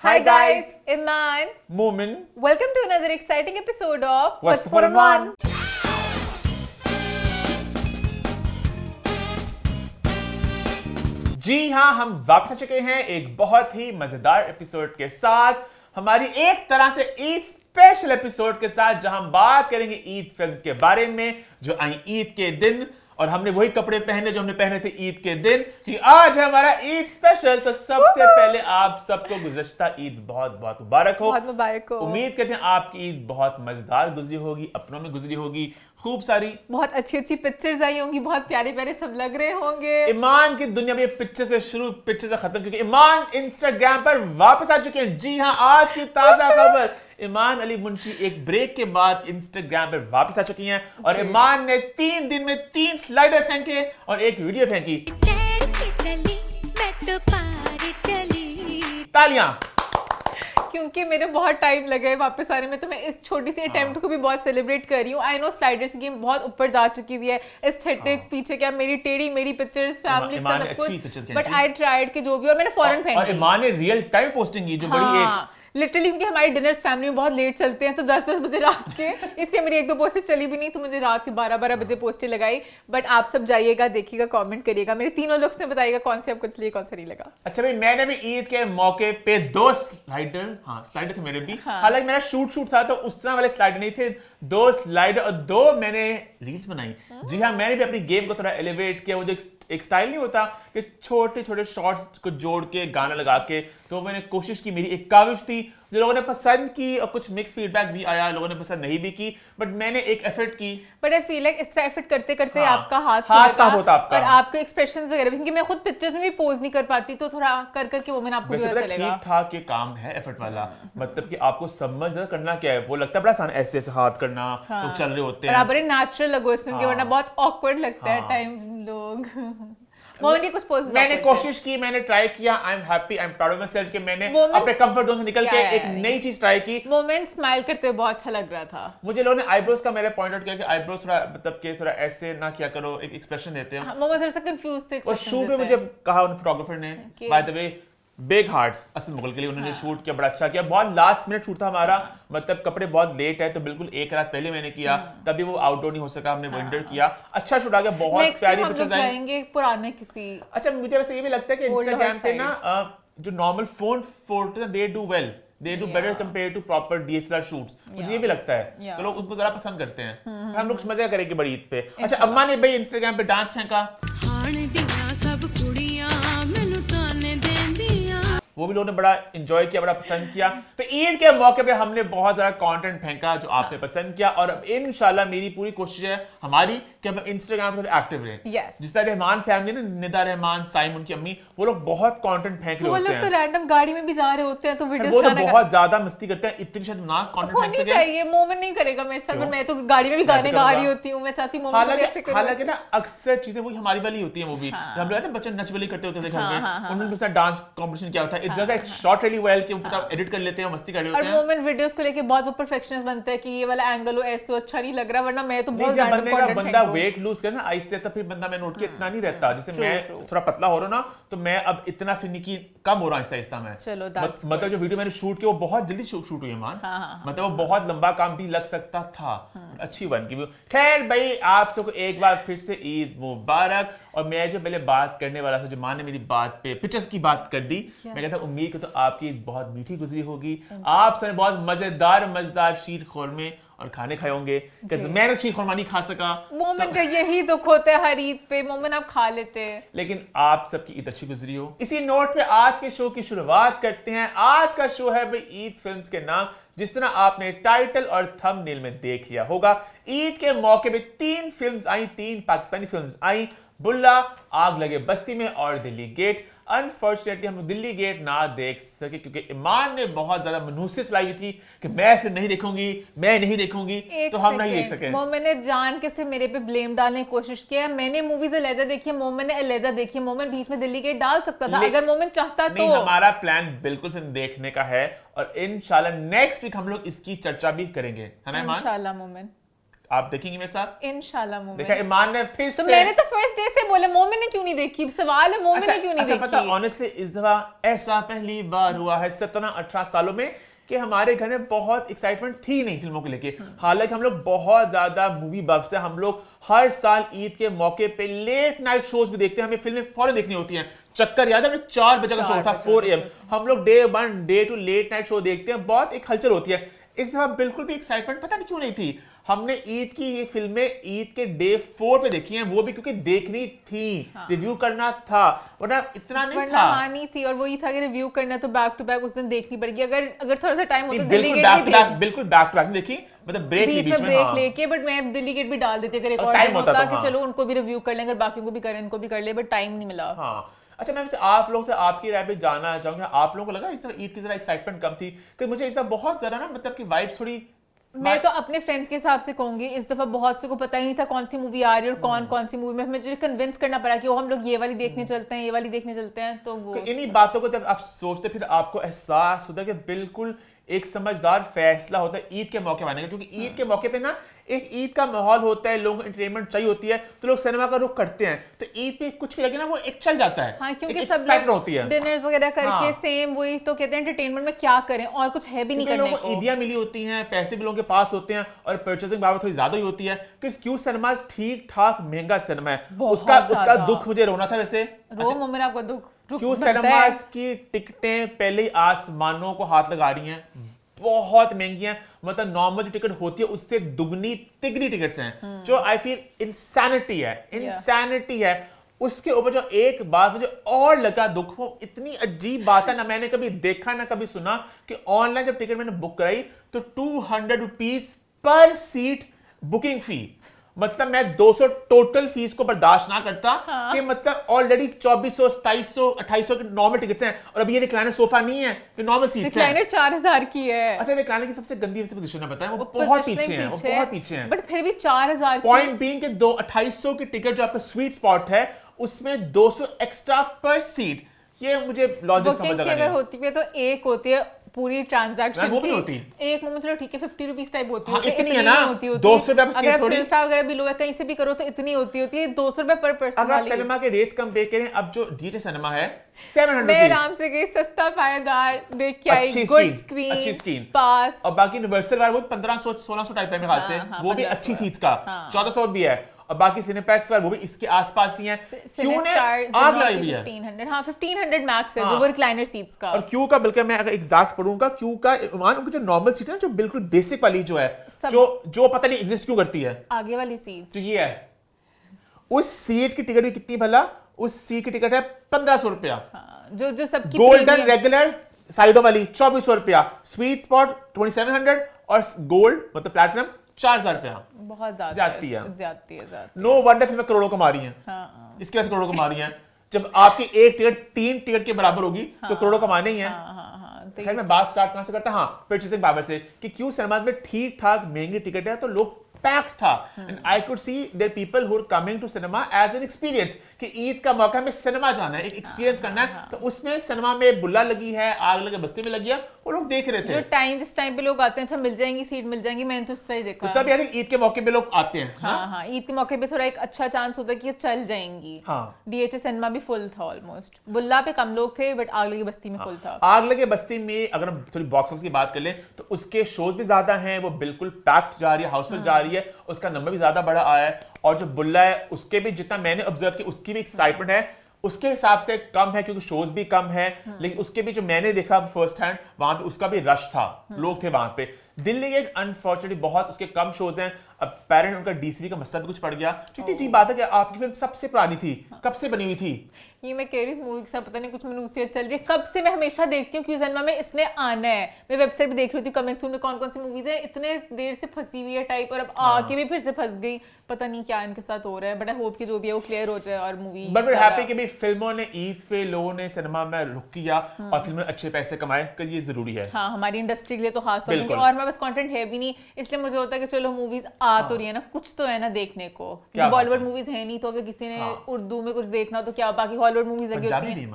Hi guys, Iman. Momin. Welcome to another exciting episode of What's the 4-in-1? जी हाँ, हम वापस आ चुके हैं एक बहुत ही मजेदार एपिसोड के साथ, हमारी एक तरह से ईद स्पेशल एपिसोड के साथ, जहां हम बात करेंगे ईद फिल्म्स के बारे में जो आई ईद के दिन। और हमने वही कपड़े पहने जो हमने पहने थे ईद के दिन, कि आज है हमारा ईद स्पेशल। तो सबसे पहले आप सबको गुज़श्ता ईद बहुत बहुत मुबारक हो। बहुत मुबारक हो। उम्मीद करते हैं आपकी ईद बहुत मजेदार गुजरी होगी, अपनों में गुजरी होगी, खूब सारी बहुत अच्छी अच्छी पिक्चर्स आई होंगी, बहुत प्यारे प्यारे सब लग रहे होंगे। ईमान की दुनिया में पिक्चर्स पे शुरू, पिक्चर्स पे खत्म, क्योंकि ईमान इंस्टाग्राम पर वापस आ चुके हैं। जी हाँ, आज की ताजा खबर, ईमान अली मुंशी एक ब्रेक के बाद इंस्टाग्राम पर वापस आ चुकी हैं और ईमान ने 3 दिन में 3 स्लाइडर फेंके और एक वीडियो फेंकी। तालियां, क्योंकि मेरे बहुत टाइम लगा है वापस आने में, तो मैं इस छोटी सी अटेम्प्ट को भी बहुत सेलिब्रेट कर रही हूँ। आई नो स्लाइडर्स की गेम बहुत ऊपर जा चुकी हुई है, एस्थेटिक्स पीछे क्या, मेरी टेढ़ी मेरी पिक्चर्स, फैमिली सब कुछ, बट आई ट्राइड कि जो भी, और मैंने फौरन फेंक दी। और ईमान ने रियल टाइम पोस्टिंग की जो बड़ी एक लिटरली, क्योंकि हमारे डिनर्स फैमिली में बहुत लेट चलते हैं, तो 10-10 बजे रात के, इसलिए मेरी 1-2 पोस्टें चली भी नहीं, तो मुझे रात के 12-12 बजे पोस्टें लगाई। बट आप सब जाइएगा, देखिएगा, कमेंट करिएगा, मेरे तीनों लोग से बताइएगा कौन से आपको चलिए, कौन सा नहीं लगा। अच्छा भाई, मैंने भी ईद के मौके पे 2 स्लाइडर थे मेरे भी। हालांकि मेरा शूट था तो उस तरह वाले स्लाइडर नहीं थे, 2 स्लाइडर और 2 मैंने रील्स बनाई। जी हाँ, मैंने भी अपनी गेम को थोड़ा एलिवेट किया। वो जो एक स्टाइल नहीं होता कि छोटे छोटे शॉर्ट्स को जोड़ के गाना लगा के, तो मैंने कोशिश की, मेरी एक काविश थी जो लोगों ने पसंद की और कुछ मिक्स फीडबैक भी आया, लोगों ने पसंद नहीं भी की, बट मैंने एक एफर्ट की। बट आई फील लाइक इस तरह एफर्ट करते करते आपका हाथ साफ होता आपका, और आपके एक्सप्रेशंस वगैरह भी, क्योंकि मैं खुद पिक्चर्स में भी पोज नहीं कर पाती, तो थोड़ा कर करके वो मैंने आपको भी पता चलेगा। ठीक ठाक ये काम है एफर्ट वाला, मतलब कि आपको समझ करना क्या है। वो लगता है बड़ा आसान ऐसे ऐसे हाथ करना, लोग चल रहे होते हैं, और आप बड़े नेचुरल लगो इसमें, वरना बहुत ऑकवर्ड लगता है टाइम लोग। कुछ पोजेस मैंने कोशिश की, मैंने ट्राई किया। I am happy, I am proud of my self कि मैंने अपने कंफर्ट जोन से निकल के एक नई चीज ट्राई की। मोमेंट स्माइल करते हुए बहुत अच्छा लग रहा था मुझे। लोगों ने आईब्रोज का मेरे पॉइंट आउट किया कि आईब्रोज थोड़ा मतलब कि थोड़ा ऐसे ना किया करो, एक एक्सप्रेशन देते हैं। मोमेंट थोड़ा सा कंफ्यूज थे। और शूट में मुझे कहा उन फोटोग्राफर ने, by the way big hearts असल मुगल के लिए उन्होंने शूट किया, बड़ा अच्छा किया। बहुत लास्ट मिनट शूट था हमारा, मतलब कपड़े बहुत लेट है, तो बिल्कुल एक रात पहले मैंने किया, तभी वो आउटडोर नहीं हो सका, हमने विंटर किया। अच्छा शूट आ गया, बहुत प्यारी पिक्चर्स आई। जाएंगे पुराने किसी। अच्छा, मुझे वैसे ये भी लगता है कि इंस्टाग्राम पे ना जो normal phone photo they do well, they do better compare to proper DSLR shoots. मुझे ये भी लगता है, तो लोग उसको जरा पसंद करते हैं। हम लोग मजा करेंगे बड़ी ईद पे। अच्छा, अम्मा ने भाई इंस्टाग्राम पे डांस फेंका, वो भी लोगों ने बड़ा एंजॉय किया, बड़ा पसंद किया। तो ईद के मौके पे हमने बहुत ज्यादा कंटेंट फेंका जो आपने पसंद किया, और अब इंशाल्लाह मेरी पूरी कोशिश है हमारी कि हम इंस्टाग्राम पर एक्टिव रहें। जिस तरह रहमान फैमिली ने, निदा रहमान, साइमन की अम्मी, वो लोग बहुत कंटेंट फेंक रहे होते हैं। वो लोग तो रैंडम गाड़ी में भी जा रहे होते हैं, तो वीडियोस वो तो बहुत ज्यादा मस्ती करते हैं, इतनी शर्मनाक कंटेंट फेंक सके। चाहिए मोमेंट नहीं करेगा मेरे साथ, पर मैं तो गाड़ी में भी गाने गा रही होती हूं। मैं चाहती हूं मोमेंट कैसे करूं। हालांकि ना अक्सर चीजें वही हमारी वाली होती हैं। वो भी हम लोग बच्चे नच बली करते होते थे घर में, उन्होंने दूसरा डांस कंपटीशन किया होता है। इट्स जस्ट एक शॉर्ट really well कि पता एडिट कर लेते हैं, मस्ती कर रहे होते हैं। और मोमेंट वीडियोस को लेके बहुत वो परफेक्शनिस्ट बनता है कि ये वाला एंगल हो, ऐसे अच्छा नहीं लग रहा, वरना मैं तो बहुत ज्यादा कंटेंट फेंकूं। बंदा वेट लूज करे ना आहिस्ते, तो फिर बंदा मैं नोट के इतना नहीं रहता। जैसे मैं थोड़ा पतला हो रहा हूं ना, तो मैं अब इतना फिनिकी कम हो रहा आहिस्ता आहिस्ता मैं। चलो मतलब जो वीडियो मैंने शूट किया वो बहुत जल्दी शूट हुई है मान, मतलब वो बहुत लंबा काम भी लग सकता था, अच्छी बन की। खैर भाई, आप सबको एक बार फिर से ईद मुबारक। और मैं जो पहले बात करने वाला था, जो माँ ने मेरी बात पे पिक्चर्स की बात कर दी, मैं कहता उम्मीद करता तो आपकी बहुत मीठी गुजरी होगी, आप सब बहुत मजेदार शीर खोरमे और खाने खाए होंगे। मैं शीर खोरमा नहीं खा सका। मोमेंट का यही दुख होता है हर ईद पे, मोमेंट आप खा लेते हैं, लेकिन आप सबकी ईद अच्छी गुजरी हो। इसी नोट पे आज के शो की शुरुआत करते हैं। आज का शो है भाई ईद फिल्म्स के नाम, जिस तरह आपने टाइटल और थंबनेल में देख लिया होगा। ईद के मौके पे 3 फिल्म्स आई, 3 पाकिस्तानी फिल्म्स आई, बुल्ला, आग लगे बस्ती में और दिल्ली गेट। अनफॉर्चुनेटली हम दिल्ली गेट ना देख सके, क्योंकि ईमान ने बहुत ज्यादा मनूसियत लाई थी कि मैं फिर नहीं देखूंगी, तो हम नहीं देख सके। मैंने जान के से मेरे पे ब्लेम डालने की कोशिश किया। मैंने मूवीज अलहदा देखी है, मोमेंट ने अलहदा देखी है। मोमेंट बीच में दिल्ली गेट डाल सकता था अगर मोमेंट चाहता तो। हमारा प्लान बिल्कुल फिल्म देखने का है, और इंशाल्लाह नेक्स्ट वीक हम लोग इसकी चर्चा भी करेंगे, है ना ईमान? इंशाल्लाह मोमेंट आप देखेंगे मेरे साथ? इंशाल्लाह मोमिन। देखा ईमान ने फिर तो से, मैंने तो फर्स्ट डे से बोला मोमिन ने क्यों नहीं देखी, सवाल है मोमिन ने क्यों नहीं देखी। पता ऑनेस्टली इस दफा ऐसा पहली बार हुआ है 17-18 सालों में कि हमारे घर में बहुत एक्साइटमेंट थी नहीं फिल्मों को लेके। हालांकि हम लोग बहुत ज्यादा मूवी बफ्स है, हम लोग हर साल ईद के मौके पे लेट नाइट शोज भी देखते हैं, हमें फिल्में फौरन देखनी होती हैं। चक्कर याद है हमें 4 बजे का शो था 4 AM, हम लोग day 1 day 2 late night show देखते हैं, बहुत एक हलचल होती है। इस दफा बिल्कुल भी एक्साइटमेंट पता नहीं क्यों नहीं थी। हमने ईद की ये फिल्में ईद के डे 4 पे देखी हैं, वो भी क्योंकि देखनी थी, रिव्यू करना था, वरना इतना नहीं था। हानि थी और वही था कि रिव्यू करना तो बैक टू बैक उस दिन देखनी पड़ेगी। अगर थोड़ा सा टाइम होता बिल्कुल बैक टू बैक देखी, मतलब ब्रेक बीच में ब्रेक लेके, बट मैं दिल्ली गेट भी डाल देती अगर एक और टाइम होता कि चलो उनको भी रिव्यू कर लें, अगर बाकियों को भी करें इनको भी कर ले, बट टाइम नहीं मिला। हाँ अच्छा, मैं वैसे आप लोगों से आपकी राय पे जानना चाहूंगा, आप लोगों को लगा इस तरह ईद की जरा एक्साइटमेंट कम थी? कि मुझे इस तरह बहुत ज्यादा ना मतलब कि वाइब थोड़ी, मैं तो अपने फ्रेंड्स के हिसाब से कहूंगी इस दफा बहुत से को पता ही नहीं था कौन सी मूवी आ रही है और कौन सी मूवी में मुझे कन्विंस करना पड़ा कि वो हम लोग ये वाली देखने चलते हैं, ये वाली देखने चलते हैं। तो वो इन्हीं बातों को जब आप सोचते फिर आपको एहसास होता है कि बिल्कुल एक समझदार फैसला होता है ईद के मौके आने का, क्योंकि ईद के मौके पे ना एक ईद का माहौल होता है, लोगों को एंटरटेनमेंट चाहिए होती है, तो लोग सिनेमा का रुख करते हैं। तो ईद पे कुछ भी लगे ना वो एक चल जाता है। हाँ, क्योंकि सब लोग होती है डिनर्स वगैरह करके सेम वही तो कहते हैं एंटरटेनमेंट में क्या करें और कुछ है भी नहीं करने को। ईदियां मिली होती हैं, पैसे भी लोगों के पास होते हैं और परचेसिंग पावर थोड़ी ज्यादा ही होती है। क्यों सिनेमा ठीक ठाक महंगा सिनेमा है, उसका दुख मुझे रोना था। वैसे रो मोमिन आपको दुख क्यों सिनेमा की टिकटें पहले ही आसमानों को हाथ लगा रही हैं, बहुत महंगी हैं, मतलब नॉर्मल जो टिकट होती है उससे दुगनी तिगनी टिकट्स हैं, जो आई फील इंसैनिटी है। उसके ऊपर जो एक बात मुझे और लगा दुख, वो इतनी अजीब बात है ना, मैंने कभी देखा ना कभी सुना कि ऑनलाइन जब टिकट मैंने बुक कराई तो 200 रुपीज पर सीट बुकिंग फी, मतलब मैं 200 टोटल फीस को बर्दाश्त ना करता। कि मतलब ऑलरेडी 2400 2700 2800 के नॉर्मल टिकट्स हैं और अभी ये रिक्लाइनर सोफा नहीं है, ये नॉर्मल सीट्स हैं। रिक्लाइनर 4000 की है। अच्छा, रिक्लाइनर की सबसे गंदी पोजीशन है, बताएं, वो बहुत पीछे हैं, वो बहुत पीछे हैं, बट फिर भी 4000 पॉइंट बीइंग के 2800 की टिकट जो आपका स्वीट स्पॉट है उसमें 200 एक्स्ट्रा पर सीट, ये मुझे लॉजिक समझ लगा नहीं। अगर होती है तो एक होती है पूरी ट्रांजैक्शन वो भी होती एक में चलो ठीक है 50 रुपीज टाइप होती है, इतनी है ना, 200 रुपए पर सीट थोड़ी, अगर अगर बिलो है कहीं से भी करो तो इतनी होती है 200 रुपए पर पर्सन। अगर सिनेमा के रेट्स कंपेयर करें, अब जो डीजे सिनेमा है 700 मैं आराम से गई, सस्ता पायदार देख के आई, गुड स्क्रीन, अच्छी स्क्रीन पास, और बाकी यूनिवर्सल वाला वो 1500-1600 टाइप है मेरे ख्याल से, वो भी अच्छी सीट्स का 1400 भी है, और बाकी सिनेपैक्स वाला वो भी इसके आसपास ही है। क्यों ने आग लगाई हुई है 1500, हाँ 1500 मैक्स है वो रिक्लाइनर सीट्स का। और क्यों का बल्कि मैं अगर एग्जैक्ट पढ़ूंगा, क्यों का मान उनकी जो नॉर्मल सीट है ना, जो बिल्कुल बेसिक वाली जो है, जो पता नहीं एग्जिस्ट क्यों करती है, आगे वाली सीट जो ये है, उस सीट की टिकट भी कितनी भला, उस सीट की टिकट है 1500 रुपया, जो सबकी गोल्डन रेगुलर साइडों वाली 2400 रुपया, स्वीट स्पॉट 2700 और गोल्ड मतलब प्लैटिनम 4000 रुपया। बहुत ज्यादती है। नो वंडर फिल्में करोड़ों कमा रही हैं, इसके वजह से करोड़ों कमा रही हैं। जब आपकी एक टिकट 3 टिकट के बराबर होगी तो करोड़ों कमाने ही है। खैर मैं बात स्टार्ट कहां से करता, हाँ परचेसिंग पावर से, कि क्यों सिनेमाज में ठीक ठाक महंगी टिकट है तो लोग पैक्ड था, and I could see there people who are coming to cinema as an experience, कि ईद का मौका हमें सिनेमा जाना है, एक एक्सपीरियंस करना है। तो उसमें सिनेमा में बुल्ला लगी है, आग लगे बस्ती में लगी है, वो लोग देख रहे थे। जो जिस टाइम पे लोग आते हैं, अच्छा मिल जाएंगी सीट मिल जाएंगी, मैंने तो उस तरह ही देखा। तब यार ईद के मौके पे लोग आते हैं। हाँ, ईद के मौके पे थोड़ा एक अच्छा चांस होता है कि चल जाएंगी। डीएचए सिनेमा भी फुल था ऑलमोस्ट, बुल्ला पे कम लोग थे बट आग लगे बस्ती में फुल था। आग लगे बस्ती में अगर हम थोड़ी बॉक्स ऑफिस की बात कर लें तो उसके शोज भी ज्यादा हैं, वो बिल्कुल पैक्ड जा रही है, हाउसफुल जा रही है, उसका नंबर भी ज्यादा बड़ा आया है, और जो बुल्ला है उसके भी जितना मैंने ऑब्जर्व किया उसकी भी एक्साइटमेंट है उसके हिसाब से कम है, क्योंकि शोज भी कम है, लेकिन उसके भी जो मैंने देखा फर्स्ट हैंड वहां पे उसका भी रश था, लोग थे वहां पे। दिल्ली गेट अनफॉर्चुनेटली बहुत उसके कम शोज हैं, अब पेरेंट उनका डीसीपी का मसला भी कुछ पड़ गया। इतनी अजीब बात है कि आपकी फिल्म सबसे पुरानी थी, कब से बनी हुई थी? ये मैं कह रही हूँ मूवी के साथ पता नहीं कुछ मनूसियत चल रही है, कब से मैं हमेशा देखती हूँ क्यों सिनेमा में इसने आना है, मैं वेबसाइट भी देख रही थी कमिंग सून में कौन कौन सी मूवीज है, इतने देर से फंसी हुई है टाइप, और अब आके भी फिर से फंस गई, पता नहीं क्या इनके साथ हो रहा है, बट आई होप कि जो भी है वो क्लियर हो जाए और मूवी। बट वी हैप्पी कि भी फिल्मों ने ईद पे लोगों ने सिनेमा में रुक किया और फिल्मों में अच्छे पैसे कमाए, कि ये जरूरी है। हाँ, हमारी इंडस्ट्री के लिए तो खास तौर पे, और मैं बस कंटेंट है भी नहीं, इसलिए मुझे होता है कि चलो मूवीज आ तो रही है ना, कुछ तो है ना देखने को, बॉलीवुड मूवीज है नहीं, तो अगर किसी ने उर्दू में कुछ देखना तो क्या, बाकी हॉलीवुड मूवीज लगी होती हैं,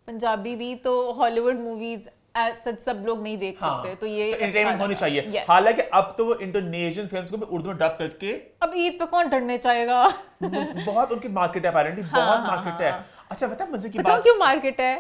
पंजाबी भी, तो हॉलीवुड मूवीज सच सब लोग नहीं देख हाँ, सकते, तो ये एंटरटेनमेंट होनी चाहिए। Yes. हालांकि अब तो वो इंडोनेशियन फिल्म्स को भी उर्दू में डब करके अब ईद पे कौन डरने चाहेगा? बहुत उनकी मार्केट है, अपेरेंटली बहुत मार्केट है। अच्छा बता मजे की बताओ बात क्यों मार्केट है?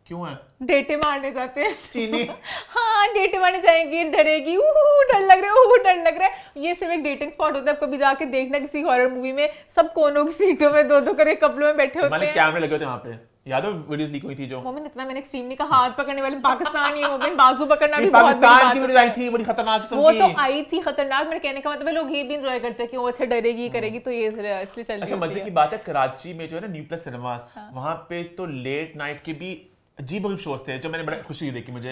क्यों है? डेटे मारने जाते हैं चीनी हाँ डेटे मारने जाएंगी, डरेगी, डर लग रहा है, डर लग रहा है। ये सिर्फ एक डेटिंग स्पॉट होता है, कभी जाके देखना किसी हॉरर मूवी में, सब कोनों की सीटों में दो दो करे कपड़ों में बैठे होते हैं, कैमरे लगे होते हैं वहां पे। याद हो वीडियोस लीक हुई थी जो मोमिन इतना मैंने एक्सट्रीम नहीं कहा, हाथ पकड़ने वाले पाकिस्तानी है मोमिन, बाजू पकड़ना भी बहुत बड़ी पाकिस्तान बात की है। वीडियो आई थी बड़ी खतरनाक किस्म वो की। तो आई थी खतरनाक, मेरे कहने का मतलब है लोग ये भी एंजॉय करते हैं कि वो अच्छा डरेगी करेगी, तो ये इसलिए चल अच्छा रही मजे होती की है। बात है, कराची में जो है ना न्यू प्लस सिनेमास, वहां पे तो लेट नाइट के भी अजीब अजीब शोज थे जो मैंने बड़ा खुशी हुई देखी मुझे।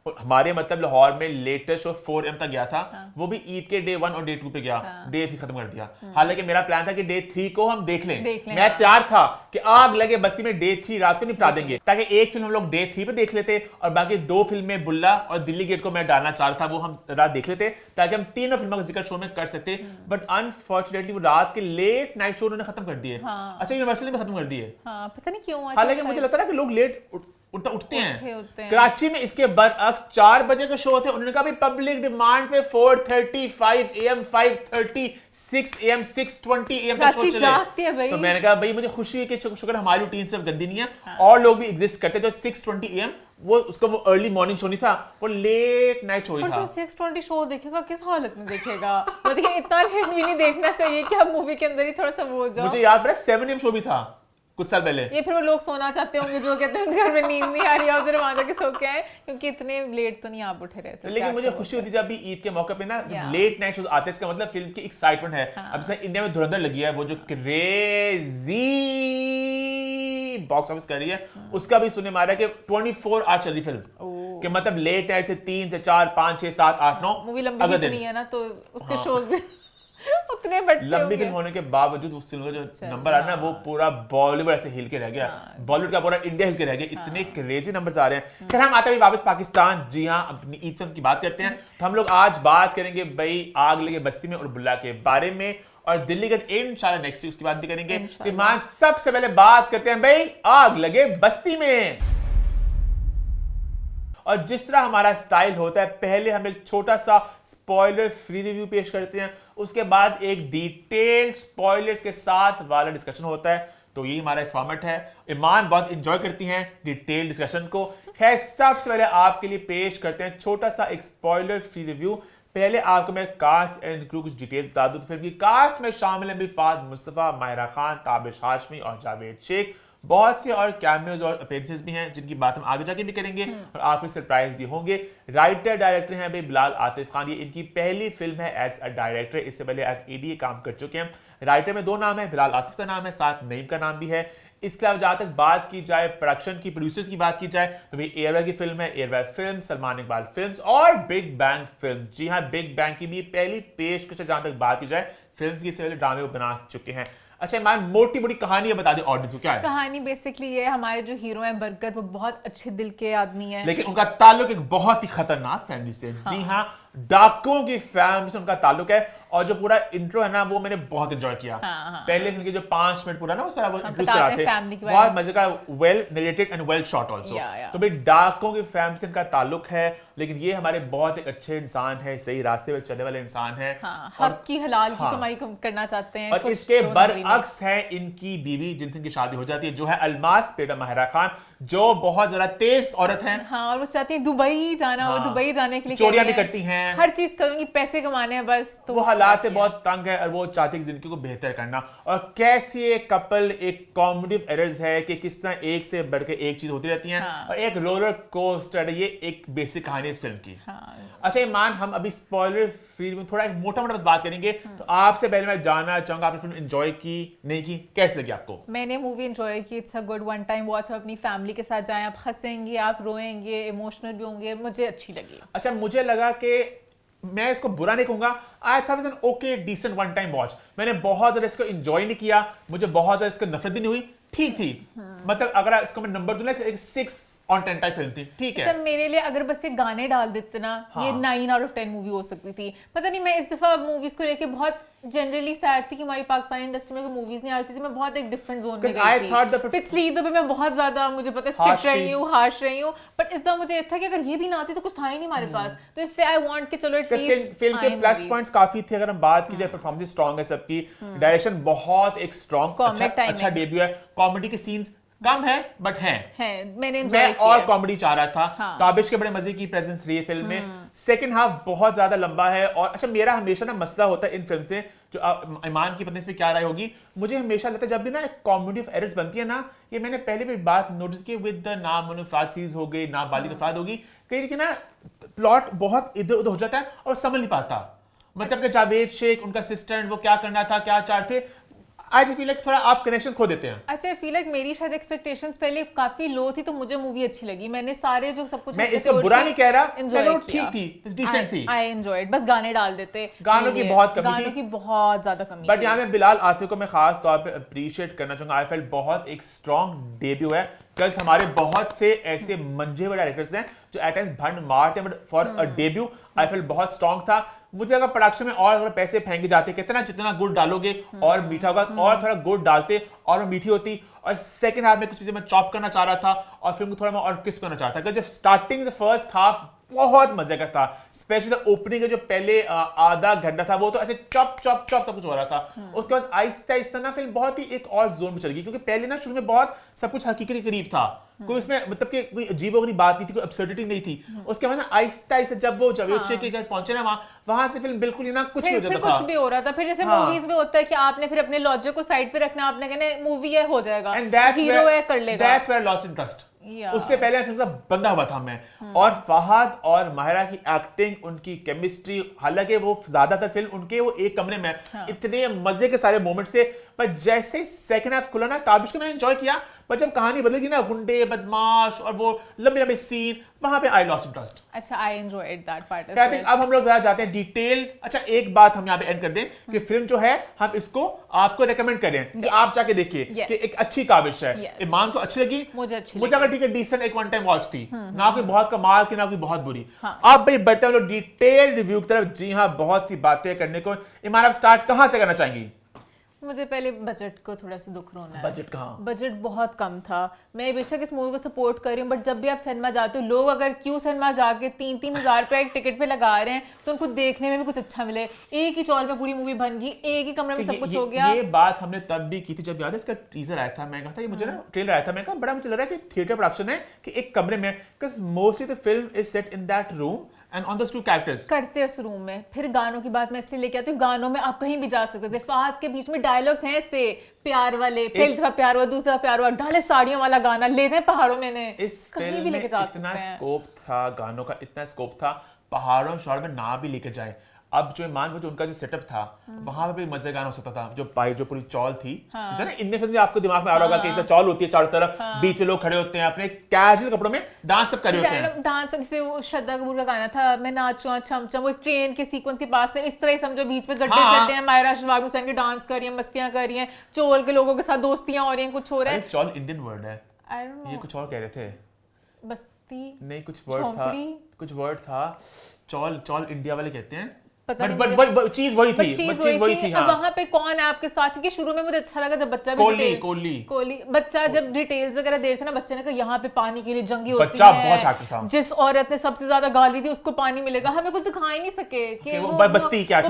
और हमारे मतलब लाहौर में लेटेस्ट शो 4 AM तक गया था, वो भी ईद के डे 1 और डे 2 पे गया, डे 3 खत्म कर दिया। हालांकि मेरा प्लान था कि डे 3 को हम देख लें, मैं तैयार था कि आग लगे बस्ती में डे 3 रात को निपटा देंगे, ताकि एक फिल्म हम लोग डे 3 पे देख लेते और बाकी 2 फिल्में बुल्ला और दिल्ली गेट को मैं डालना चाह रहा था, वो हम रात देख लेते ताकि हम तीनों फिल्मों का जिक्र शो में कर सकते। बट अनफॉर्चुनेटली वो रात के लेट नाइट शो उन्होंने खत्म कर दिए। अच्छा यूनिवर्सल ने खत्म कर दिए, पता नहीं क्यों। हालांकि मुझे लगता है कि लोग लेट उठते हैं। हैं। कराची में इसके बरअक्स 4 बजे के शो थे, उन्होंने कहा भी पब्लिक डिमांड पे 4:30, 5 AM, 5:30, 6 AM, 6:20 AM का शो चले। तो मैंने कहा भाई मुझे खुशी है कि शुक्र हमारी रूटीन सिर्फ गंदी नहीं है, और लोग भी एग्जिस्ट करते जो 6:20 AM वो उसका वो अर्ली मॉर्निंग शो नहीं था, वो लेट नाइट शो ही था। 6:20 शो देखेगा किस हालत में देखेगा? मतलब इतना लेट भी नहीं देखना चाहिए कि आप मूवी के अंदर ही थोड़ा सा वो हो जाओ। मुझे याद पड़ा 7 AM शो भी था कुछ साल पहले। ये फिर वो लोग सोना चाहते होंगे जो कहते हैं घर में नींद नहीं आ रही है, और वहां जाके सो के आए, क्योंकि इतने लेट तो नहीं आप उठे रह सकते। लेकिन मुझे खुशी होती जब भी ईद के मौके पे ना लेट नाइट शोज आते हैं, इसका मतलब फिल्म की एक्साइटमेंट है। अब जैसे इंडिया में धुरंधर लगी है, वो जो क्रेजी बॉक्स ऑफिस कर रही है, उसका भी सुनने में आ रहा है कि 24 आवर चल रही फिल्म, कि मतलब लेट नाइट से 3 से 4 5 6 7 8 9 मूवी लंबी भी नहीं है ना, तो उसके शोज भी उतने बड़े लंबी फिल्म होने के बावजूद उस फिल्म का जो नंबर आ रहा है ना, वो पूरा बॉलीवुड ऐसे हिल के रह गया, बॉलीवुड का पूरा इंडिया हिल के रह गया, इतने क्रेजी नंबर्स आ रहे हैं। फिर हम आते हैं वापस पाकिस्तान। जी हाँ, अपनी ईद फिल्म की बात करते हैं। तो हम लोग आज बात करेंगे भाई आग लगे बस्ती में और बुल्ला के बारे में, और दिल्ली गेट इंशाल्लाह नेक्स्ट वीक उसकी बात भी करेंगे। तो सबसे पहले बात करते हैं भाई आग लगे बस्ती में। और जिस तरह हमारा स्टाइल होता है, पहले हम एक छोटा सा स्पॉइलर फ्री रिव्यू पेश करते हैं, उसके बाद एक डिटेल्ड स्पॉयलर्स के साथ वाला डिस्कशन होता है। तो ये हमारा एक फॉर्मेट है। ईमान बहुत एंजॉय करती हैं डिटेल डिस्कशन को। खैर सबसे पहले आपके लिए पेश करते हैं छोटा सा एक स्पॉइलर फ्री रिव्यू। पहले आपको मैं कास्ट एंड क्रू कुछ डिटेल्स बता दूं। फिल्म की कास्ट में शामिल हैं फाद मुस्तफा, माहिरा खान, ताबिश हाशमी और जावेद शेख। बहुत से और कैमियोज और अपीयरेंसेस भी हैं जिनकी बात हम आगे जाके भी करेंगे और आपको सरप्राइज भी होंगे। राइटर डायरेक्टर हैं भाई बिलाल आतिफ खान। ये इनकी पहली फिल्म है एज अ डायरेक्टर, इससे पहले एज एडी काम कर चुके हैं। राइटर में 2 नाम है, बिलाल आतिफ का नाम है, साथ नईम का नाम भी है। इसके अलावा जहां तक बात की जाए प्रोडक्शन की, प्रोड्यूसर्स की बात की जाए, तो भाई एयरवेल की फिल्म है, एयरवेल फिल्म, सलमान इकबाल फिल्म्स और बिग बैंग फिल्म। जी हाँ, बिग बैंग की भी पहली पेशकश जहां तक बात की जाए फिल्म की, इससे पहले ड्रामे वो बना चुके हैं। अच्छा मैं मोटी मोटी कहानी बता दें ऑडियंस को, क्या है कहानी? बेसिकली ये हमारे जो हीरो हैं बरकत, वो बहुत अच्छे दिल के आदमी हैं, लेकिन उनका ताल्लुक एक बहुत ही खतरनाक फैमिली से। जी हाँ, डाकुओं की फैमिली से उनका ताल्लुक है। और जो पूरा इंट्रो है ना, वो मैंने बहुत एंजॉय किया। पहले फिल्म के जो 5 मिनट पूरा ना वो सारा वो इंट्रोड्यूस कराते हैं, बहुत मजे का, well narrated and well shot also. तो भाई डाकुओं की फैमिली से इनका ताल्लुक है, लेकिन ये हमारे बहुत एक अच्छे इंसान है, सही रास्ते पे चलने वाले इंसान है, हक की हलाल की कमाई करना चाहते हैं। और इसके बरअक्स है इनकी बीवी जिनसे इनकी शादी हो जाती है, जो है अलमास पेड़ा माहिरा खान, जो बहुत ज्यादा तेज औरत है। हाँ, और वो चाहती है दुबई जाना, वो दुबई जाने के लिए चोरियां भी करती हैं, हर चीज करूंगी, पैसे कमाने हैं बस। तो वो हालात से बहुत तंग है और वो चाहती है जिंदगी को बेहतर करना। और कैसे एक कपल एक कॉमेडी एरर्स है कि किस तरह एक से बढ़ के एक चीज होती रहती है, और एक रोलर कोस्टर है। ये एक बेसिक कहानी इस फिल्म की। अच्छा ईमान, हम अभी स्पॉइलर फ्री में थोड़ा मोटा मोटा बस बात करेंगे। तो आपसे पहले मैं जानना चाहूंगा आपने फिल्म एंजॉय की नहीं की, कैसे लगी आपको? मैंने मूवी एंजॉय की, it's a good one time watch. अपनी फैमिली के साथ जाएं, आप हंसेंगे, आप रोएंगे, इमोशनल भी होंगे, मुझे अच्छी लगी। अच्छा, मुझे लगा कि मैं इसको बुरा नहीं कहूंगा, I thought it's an okay decent one time watch. मैंने बहुत ज्यादा इसको एंजॉय नहीं किया, मुझे बहुत ज्यादा इसको नफरत भी नहीं हुई, ठीक थी। मतलब अगर इसको मैं नंबर दूं ना 6 ऑन 10 टाइप फिल्म थी, ठीक है। अच्छा, मेरे लिए अगर बस ये गाने डाल देते ना, ये 9 आउट ऑफ 10 मूवी हो सकती थी। पता नहीं, मैं इस दफा मूवीज को लेके बहुत जनरली सैड थी कि हमारी पाकिस्तानी इंडस्ट्री में कोई मूवीज नहीं आ रही थी। मैं बहुत एक डिफरेंट जोन में गई थी। पिछली ईदों पे मैं बहुत ज्यादा, मुझे पता है, स्ट्रिक्ट रही हूँ, हार्श रही हूँ, बट इस दफा मुझे ये था कि अगर ये भी ना आती तो कुछ था ही नहीं हमारे पास, तो इसलिए आई वांट कि चलो एटलीस्ट फिल्म के प्लस पॉइंट्स काफी थे। अगर हम बात की जाए, परफॉर्मेंस स्ट्रांग है सबकी, डायरेक्शन बहुत एक स्ट्रांग, अच्छा डेब्यू है, कॉमेडी के सीन्स कम है बट मैंने एंजॉय किया। और कॉमेडी चाह रहा था। ताबिश के बड़े मजे की प्रेजेंस रही है फिल्म में। सेकंड हाफ बहुत ज्यादा लंबा है। और अच्छा, मेरा हमेशा ना मसला होता है इन फिल्म से, जो ईमान की पत्नी इस पे क्या राय होगी, मुझे हमेशा लगता है जब भी ना एक कॉमेडी ऑफ एरर्स बनती है ना, ये मैंने पहले भी बात नोटिस की विद द नाबालिग सीरीज हो गई, नाबालिग अफराद होगी, कहीं ना प्लॉट बहुत इधर उधर हो जाता है और समझ नहीं पाता। मतलब कि जावेद शेख, उनका असिस्टेंट, वो क्या करना था, क्या चाह थे, आज फील लाइक थोड़ा आप कनेक्शन खो देते हैं। अच्छा, फील लाइक मेरी शायद एक्सपेक्टेशंस पहले काफी लो थी, तो मुझे मूवी अच्छी लगी। मैंने सारे जो सब कुछ, मैं इसको बुरा नहीं कह रहा, चलो ठीक थी, डिसेंट थी। आई एंजॉयड, बस गाने डाल देते, गानों की बहुत कमी थी, गानों की बहुत ज्यादा कमी। बट यहाँ पे बिलाल आतिफ को मैं खास तौर पे अप्रिशिएट करना चाहूंगा। आई फेल्ट बहुत एक स्ट्रॉन्ग डेब्यू है, बिकॉज हमारे बहुत से ऐसे मंजे हुए डायरेक्टर्स हैं जो एट टाइम्स भंड मारते हैं, but for a debut I felt बहुत स्ट्रॉन्ग था। मुझे अगर प्रोडक्शन में और पैसे फेंके जाते, कितना जितना गुड़ डालोगे और मीठा होगा, और थोड़ा गुड़ डालते और मीठी होती। और सेकंड हाफ में कुछ चीजें मैं चॉप करना चाह रहा था और फिल्म को थोड़ा मैं और क्रिस्प करना चाहता था। जब स्टार्टिंग द फर्स्ट हाफ बहुत मजे का था, स्पेशली द ओपनिंग का जो पहले आधा घंटा था, वो तो ऐसे चॉप चॉप चॉप सब कुछ हो रहा था। उसके बाद आहिस्ता आहिस्ता ना फिल्म बहुत ही एक और जोन में चल गई, क्योंकि पहले ना शुरू में बहुत सब कुछ हकीकत के करीब था, कोई उसमें मतलब कि कोई अजीबोगरीब बात नहीं थी, कोई एब्सर्डिटी नहीं थी। उसके बाद ना आहिस्ता आहिस्ता जब वो जावेद शेख के घर पहुंचे ना, वहां से फिल्म बिल्कुल ही ना कुछ नहीं हो जाता था, कुछ भी हो रहा था। फिर जैसे मूवीज में होता है कि आपने फिर अपने लॉजिक को साइड पे रखना, आपने कहना मूवी है, हो जाएगा, हीरो है, कर लेगा, दैट्स वेयर लॉस्ट इंटरेस्ट। उससे पहले फिल्म का बंदा हुआ था मैं। और फहद और माहिरा की एक्टिंग, उनकी केमिस्ट्री, हालांकि वो ज्यादातर फिल्म उनके वो एक कमरे में इतने मजे के सारे मोमेंट्स थे, पर जैसे सेकंड हाफ खुला ना, ताबिश को मैंने एंजॉय किया, पर जब कहानी बदलेगी ना, गुंडे बदमाश और वो लंबे लंबे सीन, वहां पे आई लॉस्ट इंटरेस्ट। अच्छा, I enjoyed that part as well. अब हम लोग जरा जाते हैं डिटेल। अच्छा, एक बात हम यहाँ पे एंड कर दें कि फिल्म जो है, हम इसको आपको रेकमेंड करें कि आप जाके देखिए कि एक अच्छी काबिश है। ईमान को अच्छी लगी, मुझे अगर ठीक है, डिसेंट एक वन टाइम वॉच थी, ना कोई बहुत कमाल की, ना कोई बहुत बुरी। अब भाई बढ़ते हैं लोग डिटेल रिव्यू की तरफ। जी हाँ, बहुत सी बातें करने को। ईमान, आप स्टार्ट कहाँ से करना चाहेंगी? मुझे पहले बजट को थोड़ा सा दुख रोना है। बजट कहाँ? बजट बहुत कम था। मैं बेशक इस मूवी को सपोर्ट कर रही हूँ, बट जब भी आप सिनेमा जाते हो, लोग अगर क्यों सिनेमा जाके 3-3 हज़ार रुपये एक टिकट पे लगा रहे हैं, तो उनको देखने में भी कुछ अच्छा मिले। एक ही चौल में पूरी मूवी बन गई, एक ही कमरे में सब कुछ हो गया। ये बात हमने तब भी की थी जब याद है इसका टीजर आया था। मैं कहा था ये मुझे ना ट्रेलर आया था, मैं कहा बड़ा मुझे लग रहा है कि थिएटर प्रोडक्शन है कि एक कमरे में, because mostly the film is set in that room and on those two characters. करते उस रूम में। फिर गानों की बात मैं इसलिए लेके आती हूँ, गानों में आप कहीं भी जा सकते थे। फहद के बीच में डायलॉग्स हैं ऐसे प्यार वाले, पहले दफा प्यार हुआ, दूसरा प्यार हुआ, डाले साड़ियों वाला गाना, ले जाए पहाड़ों में, ने इस फिल्म में इतना स्कोप था, गानों का इतना स्कोप था, पहाड़ों शहर में ना भी लेके जाए। अब जो ईमान वो जो उनका जो सेटअप था, वहां पे भी मजे गाना हो सकता था। जो पाई जो पूरी चौल थी, ना इनमें फिल्म आपको दिमाग में आ रहा होगा कि चौल होती है चारों तरफ, बीच में लोग खड़े होते हैं अपने कैजुअल कपड़ों में, डांस सब कर रहे होते हैं। डांस जैसे वो श्रद्धा कपूर का गाना था, मैं नाचूं छम छम, वो ट्रेन के सीक्वेंस के पास से इस तरह ही समझो, बीच में गड्ढे शड्डे हैं, मायरा शलवार पहन के डांस कर रही है, मस्तियां कर रही हैं, चौल के लोगों के साथ दोस्तियां हो रही हैं, कुछ हो रहा है। चौल इंडियन वर्ड है, आई डोंट नो, ये कुछ और कह रहे थे, बस्ती नहीं कुछ वर्ड था, चौल इंडिया वाले कहते हैं, चीज वही थी। हाँ। वहाँ पे कौन है आपके साथ? क्योंकि शुरू में मुझे अच्छा लगा जब बच्चा कोली बच्चा जब डिटेल्स वगैरह दे रहे थे ना, बच्चे ने कहा यहाँ पे पानी के लिए जंगी होती है, जिस औरत ने सबसे ज्यादा गाली दी उसको पानी मिलेगा। हमें कुछ दिखा ही नहीं सके कि वो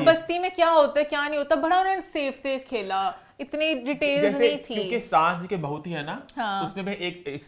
बस्ती में क्या होता है क्या नहीं होता। बड़ा उन्होंने सेफ खेला, इतनी डिटेल्स नहीं थी। क्योंकि सांस जी के बहुत ही है ना, उसमें भी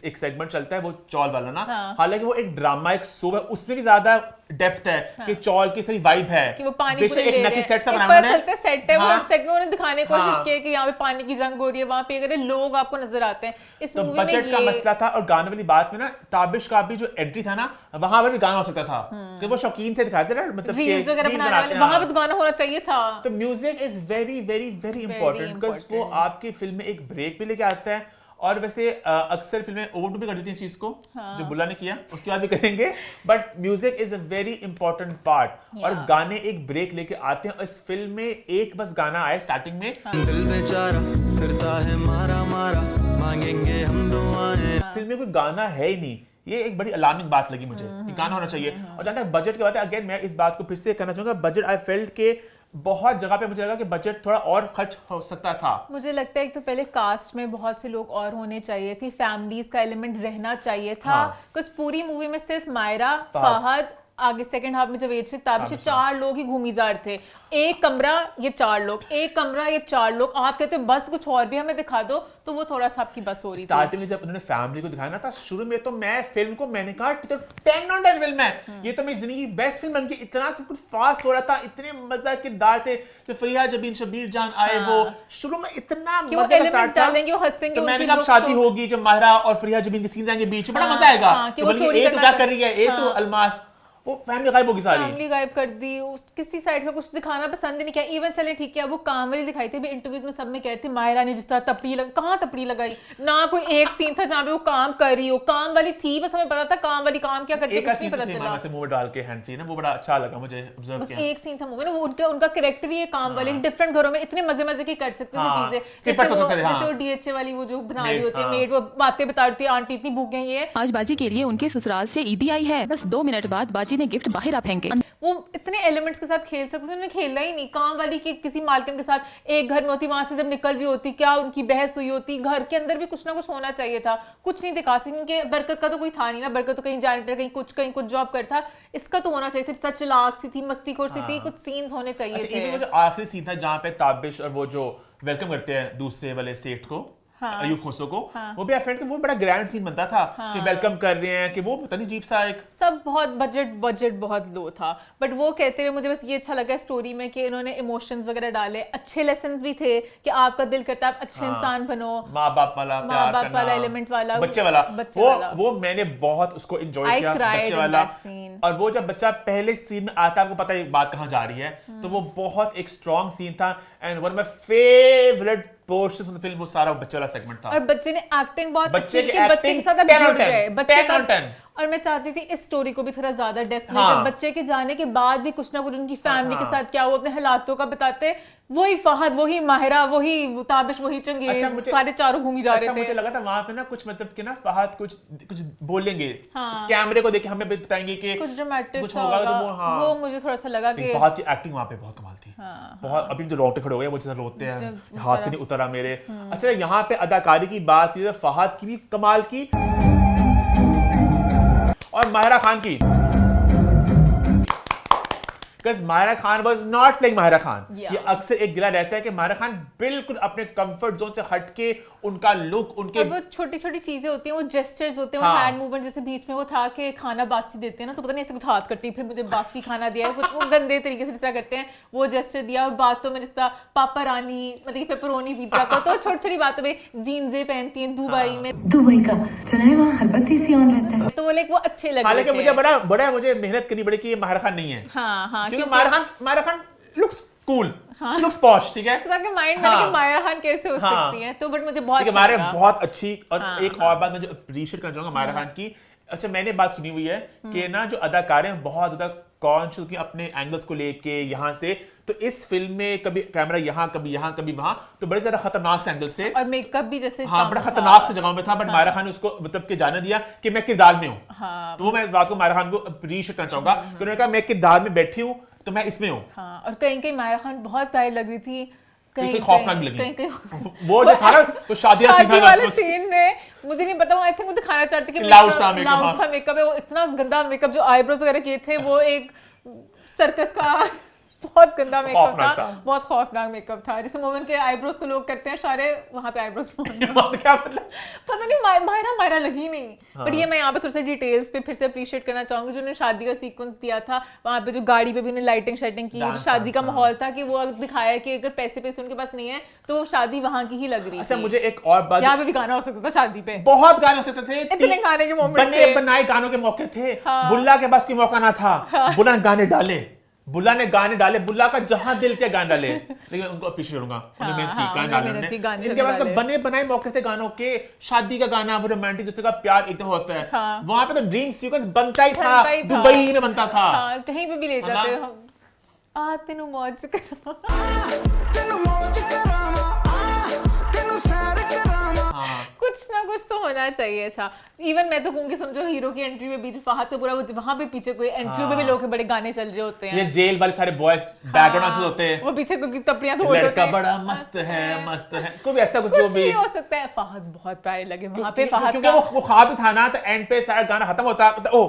एक सेगमेंट चलता है वो चौल वाला ना, हालांकि वो एक ड्रामा एक शो है, उसमें भी ज्यादा डेप्थ है कि चौल की थोड़ी वाइब है कि वो पानी पूरे ले रहे हैं, सेट सा बनाया है, सेट है वो, सेट में उन्होंने दिखाने की कोशिश की कि यहाँ पे पानी की जंग हो रही है, वहां पे अगर लोग आपको नजर आते हैं। इस मूवी में बजट का मसला था। और गाने वाली बात में ना, ताबिश का भी जो एंट्री था ना, वहां पर भी गाना हो सकता था कि वो शौकीन से दिखाते ना, मतलब रील्स वगैरह बनाने वाले, वहां पे तो गाना होना चाहिए था। तो music is very very very important, because वो आपकी फिल्म में एक ब्रेक भी लेके आता है। और वैसे अक्सर फिल्में ओवर भी कर देती हैं इस चीज को, जो बुल्ला ने किया उसके बाद भी करेंगे, but music is a very important part. और गाने एक ब्रेक लेके आते हैं। इस फिल्म में एक बस गाना आया स्टार्टिंग में, दिल बेचारा करता है मारा मारा, मांगेंगे हम दुआएं। फिल्म में कोई गाना है ही नहीं, ये एक बड़ी अलार्मिंग बात लगी मुझे कि गाना होना चाहिए। और जहाँ तक बजट की बात है, अगेन मैं इस बात को फिर से कहना चाहूंगा, बजट आई फेल्ट के बहुत जगह पे मुझे लगा कि बजट थोड़ा और खर्च हो सकता था। मुझे लगता है कि तो पहले कास्ट में बहुत से लोग और होने चाहिए थे, फैमिलीज का एलिमेंट रहना चाहिए था। कुछ पूरी मूवी में सिर्फ मायरा, फहद, आगे सेकंड हाफ में जवेद ताबिश, 4 लोग ही घूमी जा रहे थे। एक कमरा ये 4 लोग, एक कमरा ये 4 लोग। आप कहते हो बस कुछ और भी हमें दिखा दो, तो वो थोड़ा सा आपकी बस हो रही थी। स्टार्टिंग में जब उन्होंने फैमिली को दिखाया ना था शुरू में, तो मैं फिल्म को मैंने कहा तो 10 ऑन 10 फिल्म है, ये तो मेरी जिंदगी की बेस्ट फिल्म बन गई। इतना सब कुछ फास्ट हो रहा था, इतने मजेदार किरदार थे। जो फरिया जबीन शबीर जान आए, वो शुरू में इतना मजा का स्टार्ट था। डालेंगे, वो हंसेंगे, तो मैंने कहा शादी होगी जब माहिरा और फरिया जबीन के सीन आएंगे बीच, बड़ा मजा आएगा। ये तो क्या कर रही है, ये तो अलमास, वो फैमिली गायब होगी सारी, फैमिली गायब कर दी। किसी साइड का कुछ दिखाना पसंद ही नहीं किया। इवन चले ठीक है, वो काम वाली दिखाई थी भी, इंटरव्यूज में सब में कह रहे थे माहिरा ने जिस तरह कहाँ तपड़ी लगाई ना, कोई एक सीन था जहाँ पे वो काम कर रही हो। काम वाली थी, बस हमें पता था काम वाली काम क्या करती है, कुछ नहीं पता चला। से मुंह डाल के हैंड फ्री ना, वो बड़ा अच्छा लगा मुझे ऑब्जर्व किया। एक सीन था मूवी में, वो उनका कैरेक्टर ही काम वाले डिफरेंट घरों में इतने मजे मजे की कर सकते थे चीजें। जैसे वो डीएचए वाली वो जो बना रही होती है मेड, वो बातें बता रही थी, आंटी इतनी भूख गई है। आज बाजी के लिए उनके ससुराल से ईदी आई है, बस 2 मिनट बाद बाजी ने गिफ्ट बाहर आ फेंके। वो इतने एलिमेंट्स के साथ खेल सकते थे, उन्होंने खेला ही नहीं। काम वाली की किसी मालकिन के साथ एक घर में होती, वहां से जब निकल रही होती क्या उनकी बहस हुई होती। घर के अंदर भी कुछ ना कुछ होना चाहिए था, कुछ नहीं दिखा सकती क्योंकि बरकत का तो कोई था नहीं ना। बरकत तो कहीं जैनिटर, कहीं कुछ जॉब करता। इसका तो होना चाहिए था, सच चलाक सी थी, मस्तीखोर सी थी, कुछ सीन्स होने चाहिए थे। मुझे आखिरी सीन था जहाँ पे ताबिश और वो जो वेलकम करते हैं दूसरे वाले सेठ को, अयूब खोसो को, वो भी फ्रेंड, वो बड़ा ग्रैंड सीन बनता था कि वेलकम कर रहे हैं, कि वो पता नहीं अजीब सा एक सब बहुत बजट बहुत लो था। बट वो कहते हुए मुझे बस ये अच्छा लगा स्टोरी में कि इन्होंने इमोशंस वगैरह डाले, अच्छे लेसन्स भी थे कि आपका दिल करता है आप अच्छे इंसान बनो, माँ बाप वाला एलिमेंट वाला, बच्चे वाला, वो मैंने बहुत उसको एंजॉय किया, बच्चे वाला। और वो जब बच्चा पहले सीन में आता है, आपको पता है बात कहाँ जा रही है, तो वो बहुत एक स्ट्रॉन्ग सीन था। And one of my favourite portions of the film वो सारा बच्चे वाला सेगमेंट था। और बच्चे ने एक्टिंग बहुत अच्छी की, बच्चे के साथ अब जुड़ गए, बच्चे का 10 और मैं चाहती थी इस स्टोरी को भी थोड़ा ज्यादा डेप्थ में, जब बच्चे के जाने के बाद भी कुछ ना कुछ उनकी फैमिली के साथ क्या हुआ, अपने हालातों का बताते। वही फहद, वही माहिरा, वही ताबिश, वही चंगेज, सारे चारों घूमी जा रहे थे। मुझे लगा था वहां पे ना कुछ मतलब कि ना फहद कुछ बोलेंगे, कैमरे को देख के हमें बताएंगे कि कुछ ड्रामेटिक कुछ होगा, तो वो मुझे थोड़ा सा लगा कि फहद की एक्टिंग वहां पे बहुत कमाल थी। बहुत अभी जो रोटे खड़े हो गए, वो जैसे रोते हैं, हाथ से नहीं उतरा मेरे। अच्छा, यहाँ पे अदाकारी की बात की, फहद की भी कमाल की और माहिरा खान की। Because Mahira Khan was not playing Mahira Khan. ये अक्सर एक गिला रहता है कि माहिरा खान बिल्कुल अपने कंफर्ट जोन से हटके, उनका लुक, उनके वो छोटी छोटी चीजें होती हैं, वो जेस्चर्स होते हैं, वो हैंड मूवमेंट, जैसे बीच में वो था कि खाना बासी देते हैं ना, तो पता नहीं ऐसे कुछ हाथ करती है, फिर मुझे बासी खाना दिया है, कुछ वो गंदे तरीके से जिस तरह करते हैं, वो जेस्चर दिया। और बातों में रिश्ता पापा रानी, मतलब कि पेपरोनी पिज्जा का, तो छोटी छोटी बातों में जीन्सें पहनती हैं दुबई में, दुबई का सुना है वहाँ हर बात इसी ऑन रहता है, तो वो लाइक वो अच्छे लगे। हालांकि मुझे बड़ा मुझे मेहनत करनी पड़ी कि ये माहिरा खान नहीं है। क्योंकि Mahira Khan looks cool, looks posh, ठीक है, ताकि माइंड में कि माहिरा खान कैसे हो सकती है। तो बट मुझे बहुत अच्छा लगा, बहुत अच्छी। और एक और बात मैं जो अप्रिशिएट करना चाहूंगा माहिरा खान की, अच्छा मैंने बात सुनी हुई है कि ना जो अदाकार हैं बहुत ज्यादा कॉन्शियस होती हैं अपने एंगल्स को लेके, यहाँ से तो इस फिल्म में कभी कैमरा यहाँ कभी वहां, तो बड़े ज्यादा खतरनाक से एंगल्स थे, और मेकअप भी जैसे बड़ा खतरनाक से जगहों में था। बट माहिरा खान ने उसको मतलब कि जाने दिया कि मैं किरदार में हूँ। तो वो मैं इस बात को माहिरा खान को अप्रिशिएट करना चाहूंगा कि उन्होंने कहा मैं किरदार में बैठी हूँ, तो मैं इसमें हूँ। और कहीं माहिरा खान बहुत प्यारी लग रही थी, कहीं खौफनाक लगी। वो जो था ना तो शादी वाले सीन में मुझे नहीं पता, वो आई थिंक वो दिखाना चाहते कि लाउड सा मेकअप है, वो इतना गंदा मेकअप, जो आईब्रोज वगैरह किए थे वो एक सर्कस का बहुत गंदा मेकअप था, बहुत खौफनाक मेकअप था। जैसे मोमेंट के आईब्रोज को लोग करते हैं सारे, वहां पे आईब्रोज क्या मतलब पता नहीं, माहिरा लगी नहीं। बट ये मैं यहाँ पे थोड़ा सा डिटेल्स पे फिर से अप्रिशिएट करना चाहूंगी, जो उन्होंने शादी का सीक्वेंस दिया था, वहां पे जो गाड़ी पे भी उन्होंने लाइटिंग शाइटिंग की, शादी का माहौल था, कि वो दिखाया कि अगर पैसे उनके पास नहीं है तो शादी वहां की ही लग रही। अच्छा, मुझे एक और बात, यहाँ पे भी गाना हो सकता था शादी पे, बहुत गाने हो सकते थे, इतने गाने के मोमेंट थे, बनाए गानों के मौके थे। बुल्ला के पास कोई मौका ना था, बुल्ला ने गाने डाले, बुल्ला का जहां दिल के गाने डाले, लेकिन उनको अप्रिशिएट करूंगा, उन्हें मेहनत थी गाने। इनके पास बने बनाए मौके थे गानों के, शादी का गाना, वो रोमांटिक जिस तरह का प्यार एकदम होता है, वहां पे तो ड्रीम सीक्वेंस बनता ही था, दुबई में बनता था, कहीं पे भी ले जाते हम। तेनू मौज करावां, कुछ ना कुछ तो होना चाहिए था। इवन मैं तो कहूंगी समझो हीरो की एंट्री में बीच फहद तो पूरा वहां पे पीछे कोई एंट्री में भी लोग के बड़े गाने चल रहे होते हैं, ये जेल वाले सारे बॉयज बैकग्राउंड डांसर्स होते हैं, वो पीछे कोई तपड़ियां धो रहे होते लड़का हैं, बड़ा मस्त है कोई भी ऐसा कुछ जो भी हो सकता है। फहद बहुत प्यारे लगे वहां पे, फहद क्योंकि वो ख्वाब भी था ना, तो एंड पे सारा गाना खत्म होता है, ओ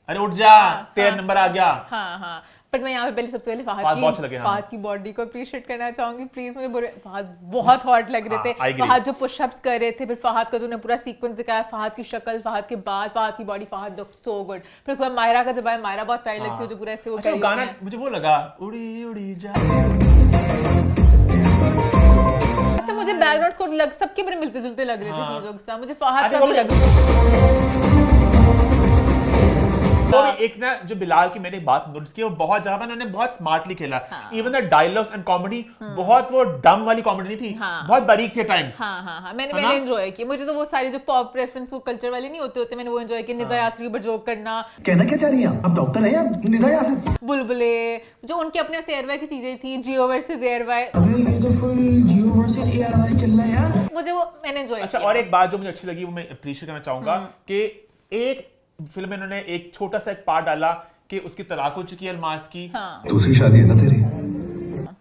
अरे उठ जा, तेरा नंबर आ गया। हाँ बट मैं यहाँ पे पहले सबसे पहले फहद बहुत अच्छे लगे, हाँ। फहद की बॉडी को अप्रिशिएट करना चाहूंगी प्लीज। मुझे फहद बहुत हॉट लग रहे थे, फहद जो पुशअप्स कर रहे थे, फिर फहद का जो ने पूरा सीक्वेंस दिखाया, फहद की शक्ल, फहद के बाल, फहद की body, Fahad looked so good. फिर उसके बाद मायरा का जब आया, मायरा बहुत प्यारी लगती है जो पूरा ऐसे वो अच्छा, गाना मुझे वो लगा उड़ी उड़ी जा। अच्छा मुझे बैकग्राउंड स्कोर सबके बड़े मिलते जुलते लग रहे थे चीजों के साथ, मुझे फहद का भी लगा। तो एक ना जो बिलाल की मैंने बात नोटिस की, वो बहुत जगह पर उन्होंने बहुत स्मार्टली खेला। Even the dialogues and comedy बहुत वो डम वाली कॉमेडी नहीं थी, बहुत बारीक थे टाइम्स। हाँ मैंने एंजॉय किया। मुझे तो वो सारी जो पॉप रेफरेंस वो कल्चर वाले नहीं होते मैंने वो एंजॉय किया। निदा यासरी पर जोक करना, कहना क्या चाह रही हैं आप डॉक्टर हैं या निदा यासरी? बुलबुले जो उनके अपने से एयरवाई की चीजें थी, जियो वर्सेस एयरवाई, अबे ये तो फुल जियो वर्सेस एयरवाई चल रहा है यार। मुझे वो मैंने एंजॉय अच्छा किया। और एक बात जो मुझे अच्छी लगी वो मैं अप्रिशिएट करना चाहूंगा कि एक फिल्म में उन्होंने एक छोटा सा एक पार्ट डाला कि उसकी तलाक हो चुकी है अल्मास की। दूसरी शादी है ना तेरी?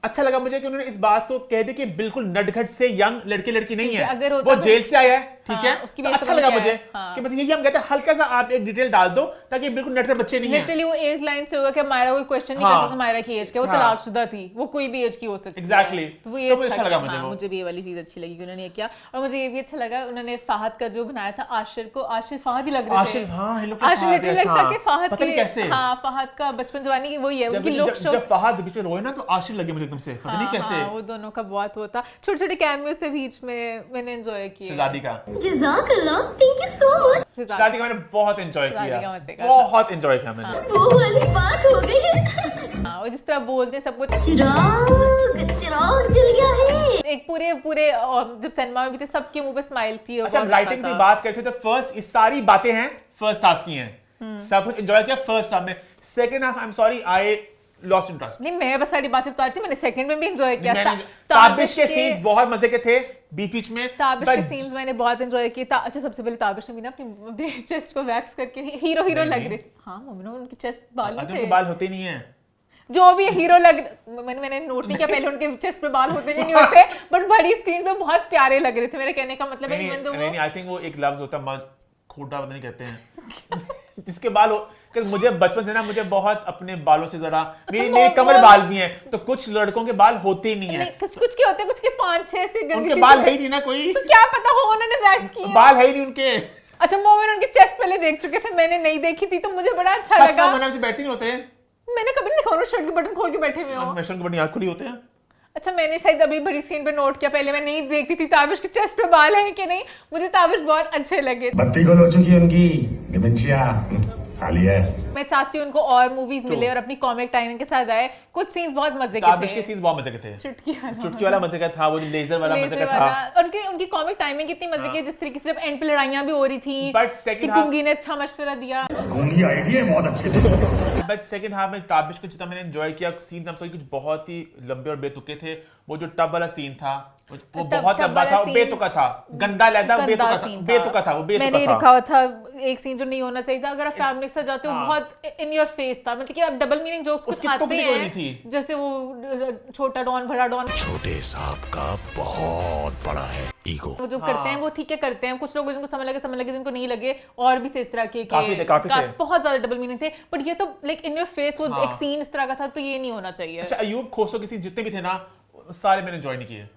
अच्छा लगा मुझे कि उन्होंने इस बात को कह दी कि बिल्कुल नटखट से यंग लड़के लड़की नहीं है, अगर होता वो तो- जेल से आया है, ठीक है, उसकी तो भी अच्छा तो लगा बढ़िया मुझे है, कि बस यही हम कहते हैं, हल्का सा आप एक डिटेल डाल दो ताकि बिल्कुल नटखट बच्चे नहीं है। लिटरली वो एक लाइन से होगा कि मायरा कोई क्वेश्चन नहीं कर सकता मायरा की एज क्या, वो तलाकशुदा थी, वो कोई भी एज की हो सकती है। Exactly. तो वो ये तो मुझे अच्छा अच्छा लगा लगा मुझे वो। मुझे भी ये वाली चीज अच्छी लगी कि उन्होंने ये किया। और मुझे ये भी अच्छा लगा उन्होंने फहद का जो बनाया था आशिर को, आशिर फहद ही लग रहे थे। आशिर, हाँ, हे लोग के आशिर फहद लिटरली जैसा। लगता कि फहद पता नहीं के कैसे। हाँ फहद का बचपन जवानी की वही है, उनकी लुक शो। जब फहद बीच में रोए ना तो आशिर लगे मुझे एकदम से, पता नहीं कैसे। वो दोनों का बहुत वो था, छोटे छोटे कैमियोस थे बीच में, मैंने एंजॉय किया। शहजादी का जज़ाकल्लाह, थैंक यू सो मच। शहजादी का मैंने बहुत एंजॉय शहजादी का किया, मजे का बहुत एंजॉय किया मैंने। वो वाली बात हो गई है। हाँ वो जिस तरह बोलते सब कुछ, चिराग जल गया है। एक पूरे पूरे जब सिनेमा में भी थे सबके मुंह पे स्माइल थी। अच्छा लाइटिंग की बात करते तो फर्स्ट ये सारी बातें हैं फर्स्ट हाफ की हैं, सब कुछ एंजॉय किया फर्स्ट हाफ में। Second half I am sorry I lost interest. नहीं मैं बस सारी बातें बता रही थी, मैंने सेकंड में भी एंजॉय किया। ताबिश के सीन्स बहुत मजे के थे बीच बीच में, ताबिश के सीन्स मैंने बहुत एंजॉय किए। अच्छा सबसे पहले ताबिश ने भी ना अपनी चेस्ट को वैक्स करके हीरो लग रही थी। हाँ मम्मी उनकी चेस्ट बाल उनके थे, बाल होते नहीं है जो भी हीरो लग, मैंने नोट नहीं किया पहले उनके चेस्ट पे बाल होते नहीं होते, बट बड़ी स्क्रीन पे बहुत प्यारे लग रहे थे। मेरे कहने का मतलब है इवन दो नहीं आई थिंक वो एक लफ्ज होता है खोटा पता नहीं कहते हैं जिसके बाल हो, मुझे बचपन से ना मुझे बहुत अपने बालों से जरा मेरी कमर बाल भी हैं, तो कुछ लड़कों के बाल होते ही नहीं है, कुछ के होते हैं, कुछ के 5-6 से उनके बाल है ही नहीं ना कोई, तो क्या पता हो उन्होंने वैक्स किए, बाल है ही नहीं उनके। अच्छा मोमेंट उनकी चेस्ट पहले देख चुके थे, मैंने नहीं देखी थी तो मुझे बड़ा अच्छा लगा। बैठते नहीं होते, मैंने कभी नहीं देखा उन्होंने शर्ट के बटन खोल के बैठे हुए हो। शर्ट के बटन आँख खुली होते हैं। अच्छा मैंने शायद अभी बड़ी स्क्रीन पे नोट किया, पहले मैं नहीं देखती थी ताबिश के चेस्ट पे बाल हैं कि नहीं। मुझे ताबिश बहुत अच्छे लगे। बत्ती गुल हो चुकी है उनकी, डिमेंशिया खाली है। मैं चाहती हूँ उनको और मूवीज मिले और अपनी कॉमिक टाइमिंग के साथ आए। कुछ सीन्स बहुत मजे के ताबिश थे, के सीन्स बहुत मजे के थे। चुटकी वाला मजे का था, वो लेजर वाला मजे का था। उनकी कॉमिक टाइमिंग कितनी मजे की है, जिस तरीके से जब एंड पे लड़ाइयां भी हो रही थी, बट सेकंड हाफ कुंगी ने अच्छा मशवरा दिया। गूंगी आइडिया बहुत अच्छे थे। बट सेकंड हाफ में ताबिश को जितना मैंने एंजॉय किया, सीन्स हम कुछ बहुत ही लंबे और बेतुके थे। वो जो टब वाला सीन था वो बहुत लंबा था, बेतुका था, गंदा लगा, बेतुका था, बेतुका था, वो बेतुका था। मैंने लिखा हुआ था एक सीन जो नहीं होना चाहिए था, अगर आप फैमिली के साथ जाते हो बहुत इन योर फेस था, मतलब कि आप डबल मीनिंग जोक्स कुछ आते हैं, जैसे वो छोटा डॉन बड़ा डॉन, छोटे सांप का बहुत बड़ा है ईगो, वो जो करते हैं वो ठीक है करते हैं, कुछ लोग जिनको समझ लगे जिनको नहीं लगे, और भी थे इस तरह के काफी थे। बहुत ज्यादा डबल मीनिंग थे। बट ये तो लाइक इन योर फेस वो एक सीन इस तरह का था, तो ये नहीं होना चाहिए। अच्छा अयूब खोसो के सीन जितने भी थे ना सारे मैंने एंजॉय नहीं किए।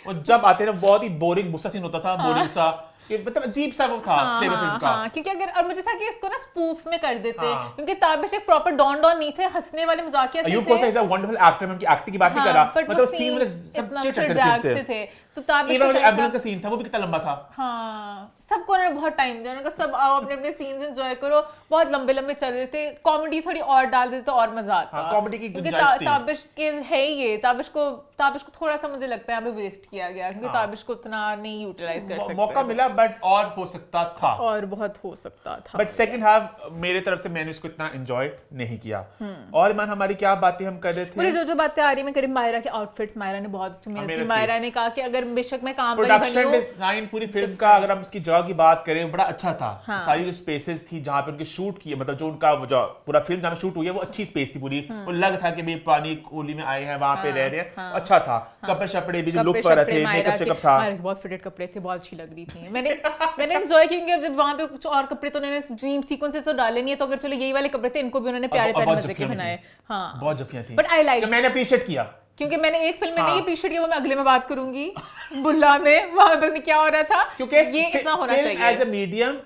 और जब आते ना बहुत ही बोरिंग गुस्सा सीन होता था, बोरिंग सा, मतलब अजीब सा वो था फ्लेवर फिल्म का। क्योंकि अगर और मुझे था कि इसको ना स्पूफ में कर देते, क्योंकि ताबिश एक प्रॉपर डॉन नहीं थे, हंसने वाले मजाकिया से थे। अयूब खोसा इज अ वंडरफुल एक्टर, मैं उनकी एक्टिंग की बात नहीं कर रहा, मतलब सीन में सब चीज से थे। तो ताबिश का एम्बुलेंस का सीन था, वो भी कितना लंबा था। हाँ सबको उन्होंने बहुत टाइम दिया, उन्होंने कहा सब आओ अपने अपने सीन्स एंजॉय करो, बहुत लंबे चल रहे थे। कॉमेडी थोड़ी और डाल देते तो और मजा आता। कॉमेडी की क्योंकि ताबिश के है ही ये, ताबिश को थोड़ा सा मुझे लगता है यहाँ पे वेस्ट किया गया, क्योंकि ताबिश को उतना नहीं यूटिलाइज कर सकते। मौका मिला बट और हो सकता था, और बहुत हो सकता था। बट सेकंड हाफ मेरे तरफ से मैंने इसको इतना एंजॉय नहीं किया। और ईमान हमारी क्या बातें हम कर रहे थे, मुझे जो बातें आ रही है मैं करीब मायरा के आउटफिट्स, मायरा ने बहुत अच्छी मेहनत मेहनत की। की। मायरा ने कहा कि अगर बेशक मैं काम वाली बनी प्रोडक्शन हूँ, डिजाइन पूरी फिल्म का अगर हम उसकी जगह की बात करें बड़ा अच्छा था। सारी जो स्पेसेस थी जहाँ पे उनके शूट किए, मतलब जो उनका जो पूरा फिल्म जहाँ शूट हुई है वो अच्छी स्पेस थी पूरी। वो लग था कि भाई पुरानी कोहली में आए हैं, वहां पे रह रहे हैं, अच्छा था। कपड़े शपड़े भी जो लुक्स वगैरह थे, मेकअप शेकअप था, मायरा के बहुत फिटेड कपड़े थे, बहुत अच्छी लग रही थी। मैंने एंजॉय किया। जब वहां पे कुछ और कपड़े तो उन्होंने ड्रीम सीक्वेंसेस तो डाले नहीं है, तो अगर चलो यही वाले कपड़े थे, इनको भी उन्होंने प्यारे प्यारे मजे के बनाए। हाँ, बहुत जफियां थी, बट आई लाइक, जो मैंने अप्रिशिएट किया। क्योंकि मैंने एक फिल्म में नहीं अप्रिशिएट किया, वो मैं अगले में बात करूंगी। बुल्ला में वहां पर क्या हो रहा था, क्योंकि ये इतना होना चाहिए। As a medium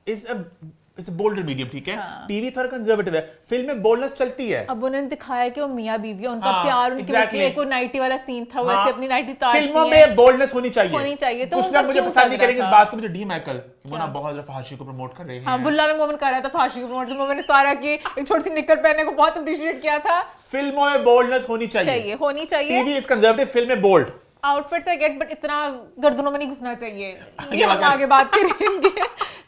is it's a bolder medium, ठीक है। टीवी थोड़ा कंजर्वेटिव है, फिल्म में बोल्डनेस चलती है। अब उन्होंने दिखाया कि वो मियां बीवी है, उनका हाँ, प्यार, उनकी exactly. एक वो नाइटी वाला सीन था, हाँ, वैसे अपनी नाइटी तारती फिल्मों है। में बोल्डनेस होनी चाहिए, होनी चाहिए। तो कुछ उनका लोग मुझे क्यों पसंद नहीं लग रहा करेंगे इस था? बात को, मुझे डी माइकल वो ना बहुत ज्यादा फाशी को प्रमोट कर रहे हैं। हाँ, बुल्ला में मोमन कर रहा था फाशी को प्रमोट, जो मैंने सारा की एक छोटी सी निक्कर पहनने को बहुत अप्रिशिएट किया था। फिल्मों में बोल्डनेस होनी चाहिए, होनी चाहिए। टीवी इज कंजर्वेटिव, फिल्म में bold. Outfits I get, but इतना गर्दनों में नहीं घुसना चाहिए। आगे ये हम बात आगे बात करेंगे।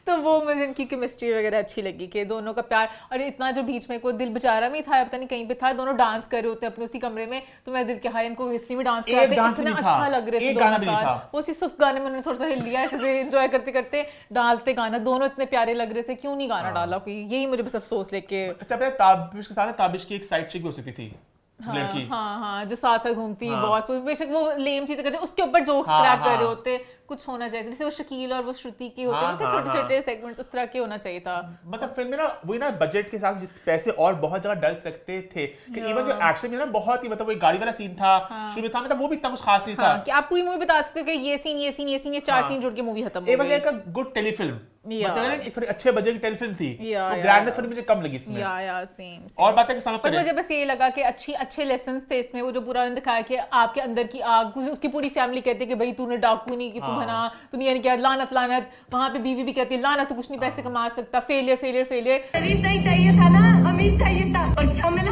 तो वो मुझे इनकी केमिस्ट्री वगैरह अच्छी लगी कि दोनों का प्यार, और इतना जो बीच में कोई दिल बेचारा भी था, पता नहीं कहीं पे था, दोनों डांस कर रहे होते अपने उसी कमरे में, तो मेरा दिल के हाय इनको इसलिए भी डांस कराते, इतना अच्छा लग रहे थे एक गाना भी दोनों नहीं साथ। था। वो उसी सुस्त गाने में उन्होंने थोड़ा सा हिल लिया, ऐसे एंजॉय करते करते डालते गाना, दोनों इतने प्यारे लग रहे थे, क्यों नहीं गाना डाला कोई, यही मुझे बस अफसोस लेके। ताबिश के साथ ताबिश की एक साइड चिक भी हो सकती थी, लड़की। हाँ, जो साथ साथ घूमती हाँ। बहुत, बेशक वो लेम चीजें करते, उसके ऊपर जोक्स क्रैक कर रहे होते, कुछ होना चाहिए था। जैसे वो शकील और वो श्रुति के होते नहीं थे छोटे छोटे सेगमेंट्स, उस तरह के होना चाहिए था। मतलब फिल्म में ना वही ना बजट के साथ पैसे और बहुत जगह डल सकते थे कि इवन जो एक्शन में ना बहुत ही, मतलब वो गाड़ी वाला सीन था शुरू में था, मतलब वो भी इतना कुछ खास नहीं था कि आप पूरी मूवी बता सकते हो कि ये सीन ये सीन ये सीन ये चार सीन जुड़ के मूवी खत्म ये हो बस गई। एक गुड टेलीफिल्म, मतलब ना एक थोड़ी अच्छे बजट की टेलीफिल्म थी, या, ग्रैंडनेस थोड़ी मुझे कम लगी इसमें। सेम। और बातें समझ पर मुझे बस ये लगा कि अच्छे लेसन्स थे इसमें। वो जो पूरा उन्होंने दिखाया कि आपके अंदर की आग, उसकी पूरी फैमिली कहती है कि भाई तूने डाकू नहीं की, तू बना, तूने ये नहीं किया, लानत लानत। वहां पे बीवी भी कहती है लानत, तू कुछ नहीं पैसे कमा सकता, फेलियर फेलियर फेलियर। गरीब नहीं चाहिए था ना, अमीर चाहिए था, और क्या मिला?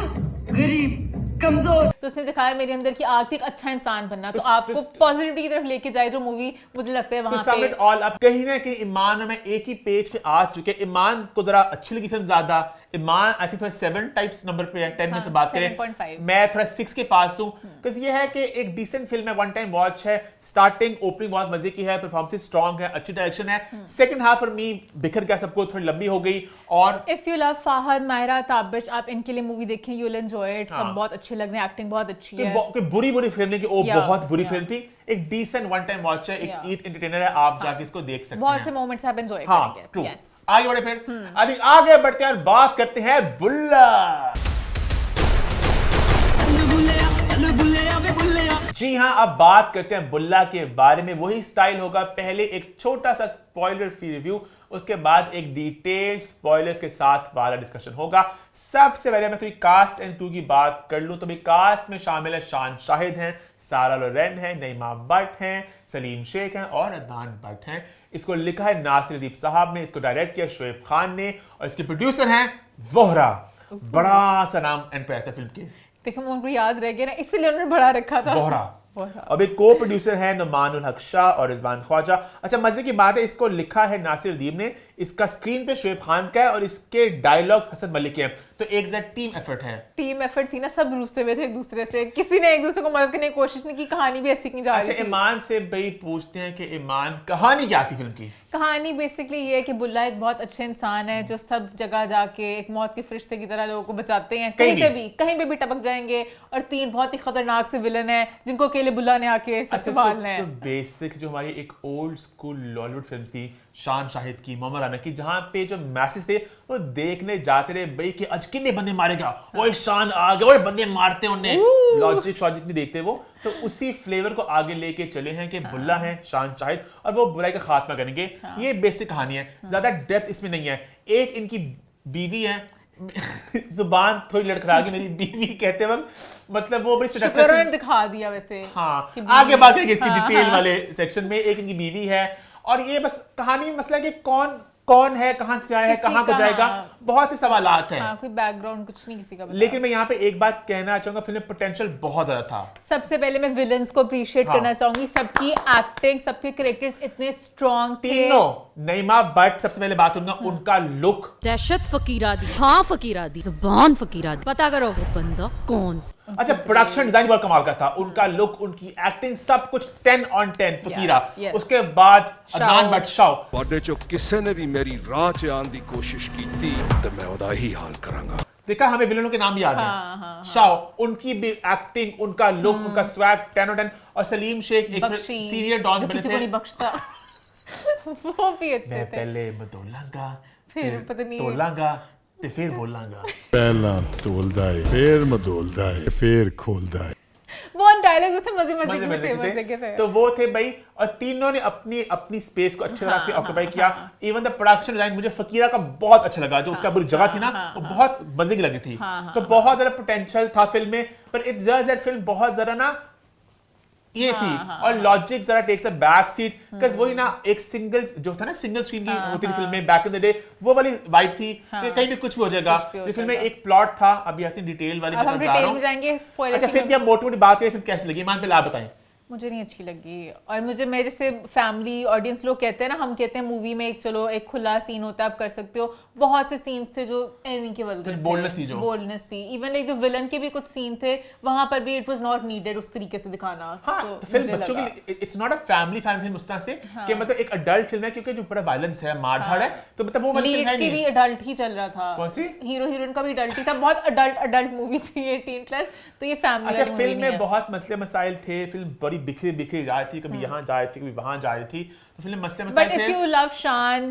गरीब, कमजोर। तो उसने दिखाया मेरे अंदर की आग थी एक अच्छा इंसान बनना। तो आपको पॉजिटिविटी की तरफ लेके जाए जो मूवी, मुझे लगता है वहां पे ऑल अब कहीं ना कहीं ईमान और मैं एक ही पेज पे आ चुके। ईमान को जरा अच्छी लगी फिल्म ज्यादा। ईमान आई थिंक थोड़ा 7 टाइप्स नंबर पे है, 10 में से बात करें 7.5 मैं थोड़ा 6 के पास हूं, बिकॉज ये है कि एक डिसेंट फिल्म है, वन टाइम वॉच है। स्टार्टिंग ओपनिंग बहुत मजे की है, परफॉर्मेंस स्ट्रांग है, अच्छी डायरेक्शन है। सेकंड हाफ फॉर मी बिखर गया सबको, थोड़ी लंबी हो गई। और if you love Fahad, Maira, Tabish, आप इनके लिए मूवी देखें, यू विल एंजॉय इट। सब बहुत अच्छे लग रहे हैं, एक्टिंग बहुत अच्छी है। कोई बुरी फिल्म नहीं कि ओ Yeah, बहुत बुरी yeah. फिल्म थी, एक डिसेंट वन टाइम वॉच है, एक Yeah. ईद एंटरटेनर है, आप जाके इसको देख सकते बहुत हैं। से मोमेंट्स आप एंजॉय हाँ, करेंगे। ट्रू। Yes. आगे बढ़े फिर अभी आगे बढ़ते हैं और बात करते हैं बुल्ला। जी हाँ, अब बात करते हैं बुल्ला के बारे में। वही स्टाइल होगा, पहले एक छोटा सा स्पॉइलर फ्री रिव्यू, उसके बाद एक डिटेल स्पॉयलर्स के साथ वाला डिस्कशन होगा। सबसे पहले मैं थोड़ी कास्ट एंड क्रू की बात कर लूं तो भी कास्ट में शामिल है शान शाहिद हैं, सारा लोरेन है, नईमा भट्ट हैं, सलीम शेख हैं और अदनान भट्ट हैं। इसको लिखा है नासिर अदीब साहब ने, इसको डायरेक्ट किया शोएब खान ने और इसके प्रोड्यूसर हैं वोहरा। बड़ा सा नाम एंड पे आता है फिल्म के, देखो उनको याद रह गया ना, इसलिए उन्होंने बड़ा रखा था वोहरा। अब एक को प्रोड्यूसर है नुमानुल हक शाह और रिजवान ख्वाजा। अच्छा मजे की बात है, इसको लिखा है नासिर अदीब ने, इसका स्क्रीन पे शोएब खान का है और इसके डायलॉग्स हसन मलिक के हैं। तो एक टीम एफर्ट है। टीम एफर्ट थी ना, सब रूसे हुए थे एक दूसरे से, किसी ने एक दूसरे को मदद करने की कोशिश नहीं की। कहानी भी ऐसी की जा रही अच्छा थी। ईमान से भाई पूछते हैं कि ईमान कहानी क्या थी फिल्म की? कहानी बेसिकली ये है कि बुल्ला एक बहुत अच्छे इंसान है जो सब जगह जाके एक मौत के फरिश्ते की तरह लोगों को बचाते हैं, कहीं पे भी टपक जाएंगे। और 3 बहुत ही खतरनाक से विलन है जिनको अकेले बुल्ला ने आके सब संभालना है। बेसिक जो हमारी एक ओल्ड स्कूल लॉलीवुड फिल्म थी शान शाहिद की, मोहम्मद राना की, जहां पे जो मैसेज थे वो देखने जाते रहे भाई कि आज कितने बंदे मारेगा, ओए शान आ गया, ओए बंदे मारते उन्हें, लॉजिक शॉजिक नहीं देखते वो। तो उसी फ्लेवर को आगे लेके चले हैं कि बुल्ला है शान शाहिद और वो बुराई का खात्मा करेंगे। ये बेसिक कहानी है, ज्यादा डेप्थ इसमें नहीं है। एक इनकी बीवी है जुबान थोड़ी लड़खड़ा गई मेरी बीवी कहते वक्त, मतलब वो बड़ी शुक्र दिखा दिया वैसे। हाँ, आगे बात करेंगे इसकी डिटेल वाले सेक्शन में। एक इनकी बीवी है और ये बस कहानी में मसला है कि कौन कौन है, कहां से आया है, किसी कहां को का, जाएगा, हाँ। बहुत से सवालात हैं। हाँ, कोई बैकग्राउंड कुछ नहीं किसी का बता। लेकिन मैं यहाँ पे एक बात कहना चाहूंगा, फिल्म में पोटेंशियल बहुत ज्यादा था। सबसे पहले मैं विलन्स को अप्रिशिएट हाँ। करना चाहूंगी, सबकी एक्टिंग, सबके कैरेक्टर्स इतने स्ट्रॉन्ग थे। तीनों, नईमा बट सबसे पहले बात करूंगा उनका लुक। दहशत फकीरा दी, हाँ फकीरा दी, जुबान फकीरा दी, पता करो वो बंदा कौन सा। अच्छा, प्रोडक्शन डिजाइन बहुत कमाल का था, उनका लुक, उनकी एक्टिंग, सब कुछ 10 on 10 फकीरा। yes. उसके बाद शाओ। अदनान बट शाओ, और जो किसी ने भी मेरी राह च आने की कोशिश की थी तो मैं उदा ही हाल करांगा। देखा हमें विलनों के नाम याद है। शाओ, उनकी भी एक्टिंग, उनका लुक, उनका स्वैग 10 on 10। और सलीम शेख एक बख्शी, सीनियर डॉन जो बने किसी को थे। नहीं बख्शता वो भी अच्छे मैं थे। पहले बदौलांगा, फिर पता नहीं- तोलांगा ते फिर बोलांगा। पहला तोलदा है, फिर मदोलदा है, फिर खोलदा है। वो डायलॉग जैसे मजे मजे मजे के मजे थे, के मजे के थे। तो वो थे भाई, और तीनों ने अपनी अपनी स्पेस को अच्छी तरह से ऑक्यूपाई किया। इवन द प्रोडक्शन डिजाइन मुझे फकीरा का बहुत अच्छा लगा, जो उसका पूरी जगह थी ना, वो बहुत मजे की लगी थी। तो बहुत ज्यादा पोटेंशियल था फिल्म में, पर इट्स जस्ट दैट फिल्म बहुत ज्यादा ना ये थी, और लॉजिक जरा takes a back seat, because वही ना एक सिंगल जो था ना, सिंगल स्क्रीन की होती थी फिल्म में बैक इन द डे, वो वाली वाइब थी कि कहीं भी कुछ भी हो जाएगा। ये फिल्म में एक प्लॉट था, अभी आती डिटेल वाली अब हम मैं जा रहा डिटेल में हूं। जाएंगे, स्पॉइलर अच्छा, फिल्म की हम मोटी मोटी बात करें, फिल्म कैसी लगी, मान पहले आप बताएं। मुझे नहीं अच्छी लगी, और मुझे मेरे जैसे फैमिली ऑडियंस लोग कहते हैं ना, हम कहते हैं मूवी में एक चलो एक खुला सीन होता है, आप कर सकते हो, बहुत से सीन्स थे जो एवी के वल्गर थे, boldness थी जो। बोल्डनेस थी। इवन लाइक जो विलन के भी कुछ सीन थे, वहां पर भी इट वाज नॉट नीडेड उस तरीके से दिखाना। हाँ, तो फिल्म बच्चों के लिए it's not a family film उस तरह से कि मतलब एक अडल्ट फिल्म है, क्योंकि जो बड़ा वायलेंस है, मारधाड़ है, तो मतलब वो वाली फिल्म है लीड्स की भी नहीं। अडल्ट ही चल रहा था। कौन सी? हीरो हीरोइन का भी अडल्ट ही था, बहुत अडल्ट मूवी थी 18+, तो ये फैमिली अच्छा, फिल्म में बहुत मसले मसाइल थे, फिल्म बड़ी बिखरी बिखरी जा रही थी, कभी यहाँ जा रही थी, कभी वहां जा रही थी, तो फिल्म मसले बट मसाइल इफ थे। यू लव शान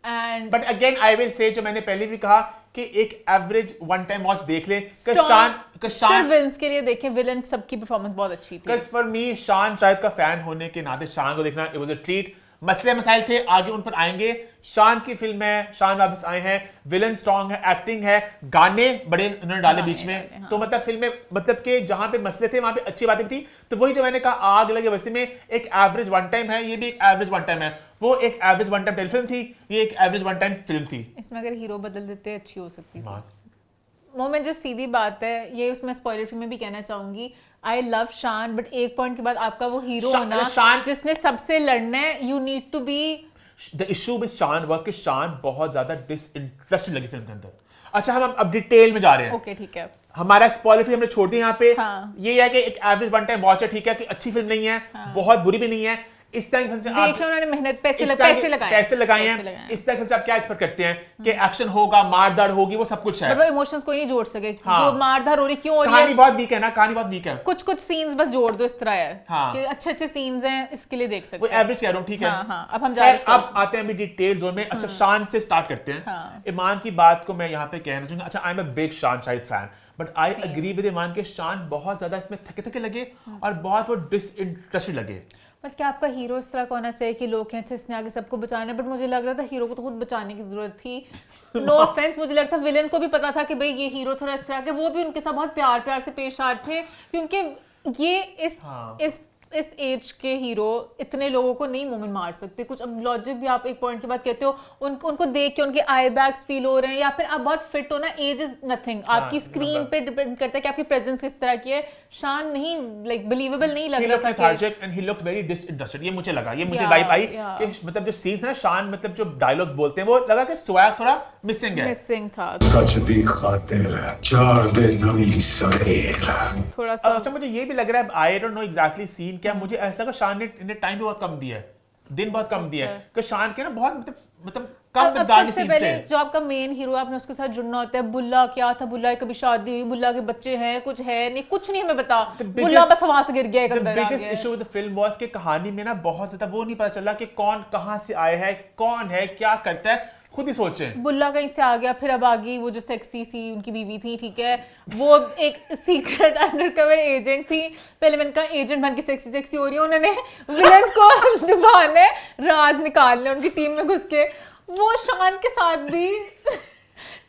and but again I will say, जो मैंने पहले भी कहा कि एक एवरेज वन टाइम वॉच देख ले, कि शान सिर्फ विलन्स के लिए देखें, विलन सबकी परफॉर्मेंस बहुत अच्छी थी। बिकॉज़ फॉर मी शान शायद का फैन होने के नाते शान को देखना इट वाज अ ट्रीट। मसले मसाइल थे, आगे उन पर आएंगे। शान की फिल्म है, शान वापस आए हैं, विलन स्ट्रॉन्ग है, एक्टिंग है, गाने बड़े उन्होंने डाले बीच में, तो मतलब फिल्म में मतलब कि जहां पे मसले थे वहां पे अच्छी बातें भी थी। तो वही जो मैंने कहा, आग लगे बस्ती में एक एवरेज वन टाइम है, ये भी एक एवरेज वन टाइम है। वो एक एवरेज वन टाइम टेलीफिल्म थी, ये एक एवरेज वन टाइम फिल्म थी। इसमें अगर हीरो बदल देते अच्छी हो सकती थी। वो में जो सीधी बात है, ये उसमें स्पॉइलर फ्री में भी कहना चाहूंगी, आई लव शान, बट एक पॉइंट के बाद आपका वो हीरो होना जिसने सबसे लड़ना है, you need to be. The issue with Shaan was कि शान बहुत ज्यादा डिसइंटरेस्टेड लगी फिल्म के अंदर। अच्छा, हम अब डिटेल में जा रहे हैं। ओके, ठीक है। हमारा स्पॉइलर फ्री हमने छोड़ दिया यहाँ पे। हाँ। ये है कि एक एवरेज वन टाइम वॉच है, ठीक है, कि अच्छी फिल्म नहीं है, बहुत बुरी भी नहीं है। इस तरह की फिल्म से आप देख लो, उन्होंने मेहनत पैसे पैसे लगाए हैं, इस तरह से आप क्या एक्सपेक्ट करते हैं कि एक्शन होगा, मारदार होगी, वो सब कुछ है। मतलब इमोशंस कोई नहीं जोड़ सके, हाँ। जो मारधार हो रही क्यों हो रही कहानी है, बहुत वीक है ना, कहानी बहुत वीक है। कुछ सीन्स बस जोड़ दो, इस तरह है हाँ। कि अच्छे सीन्स हैं, इसके लिए देख वो सकते हैं। एवरेज कह रहा हूँ, ठीक है। हाँ, अब हम जा रहे हैं अब आते हैं अभी डिटेल जोन में। अच्छा, शान से स्टार्ट करते हैं। हाँ। ईमान की बात को मैं यहाँ पे कहना चाहूंगा। अच्छा, I am a big Shaan Shahid fan, but I agree with Iman के शान बहुत ज्यादा इसमें थके थके लगे और बहुत वो डिसइंटरेस्टेड लगे। मतलब क्या आपका हीरो इस तरह का होना चाहिए कि लोग हैं अच्छा इसने आगे सबको बचाना है, बट मुझे लग रहा था हीरो को तो खुद बचाने की जरूरत थी। नो ऑफेंस, मुझे लगता था विलन को भी पता था कि भाई ये हीरो थोड़ा इस तरह के, वो भी उनके साथ बहुत प्यार से पेश आ रहे थे, क्योंकि ये इस एज के हीरो इतने लोगों को नहीं मोमेंट मार सकते। कुछ अब लॉजिक भी आप एक पॉइंट के बाद कहते हो, उनको देख के उनके आई बैग्स फील हो रहे हैं, या फिर आप बहुत फिट हो ना, एज इज नथिंग, आपकी स्क्रीन पे डिपेंड करता है कि आपकी प्रेजेंस किस तरह की है। शान नहीं, लाइक बिलीवेबल नहीं लग रहा था कि and he looked very disinterested. ये मुझे लगा, ये मुझे वाइब आई कि मतलब जो सीन्स है ना, शान मतलब जो डायलॉग्स बोलते हैं, वो लगा कि स्वैग थोड़ा मिसिंग था सच दी खातिर चार दिन नवी सवेर। थोड़ा सा। अच्छा, मुझे ये भी लग रहा है, I don't know exactly scene क्या, मुझे ऐसा लगा शान ने टाइम भी बहुत कम दिया है, दिन बहुत कम दिया है, कि शान के ना बहुत मतलब कम अब मिकदार में सबसे सीन्स पहले थे। जो आपका मेन हीरो है, आपने उसके साथ जुड़ना होता है। बुल्ला क्या था, बुल्ला की कभी शादी हुई, बुल्ला के बच्चे हैं, कुछ है नहीं, कुछ नहीं हमें बता, बुल्ला बस हवा से गिर गया, एक अंदर आ बिगेस्ट गया। Issue with the film was कि कहानी में ना बहुत ज्यादा वो नहीं पता चला कि कौन कहां से आया है, कौन है, क्या करता है, खुद ही सोचें। बुल्ला कहीं से आ गया, फिर अब आ गई वो जो सेक्सी सी उनकी बीवी थी, ठीक है, वो एक सीक्रेट अंडरकवर एजेंट थी। पहले मैंने कहा एजेंट बन के सेक्सी हो रही है, उन्होंने विलन को डुबाने, राज निकालने उनकी टीम में घुस के। वो शान के साथ भी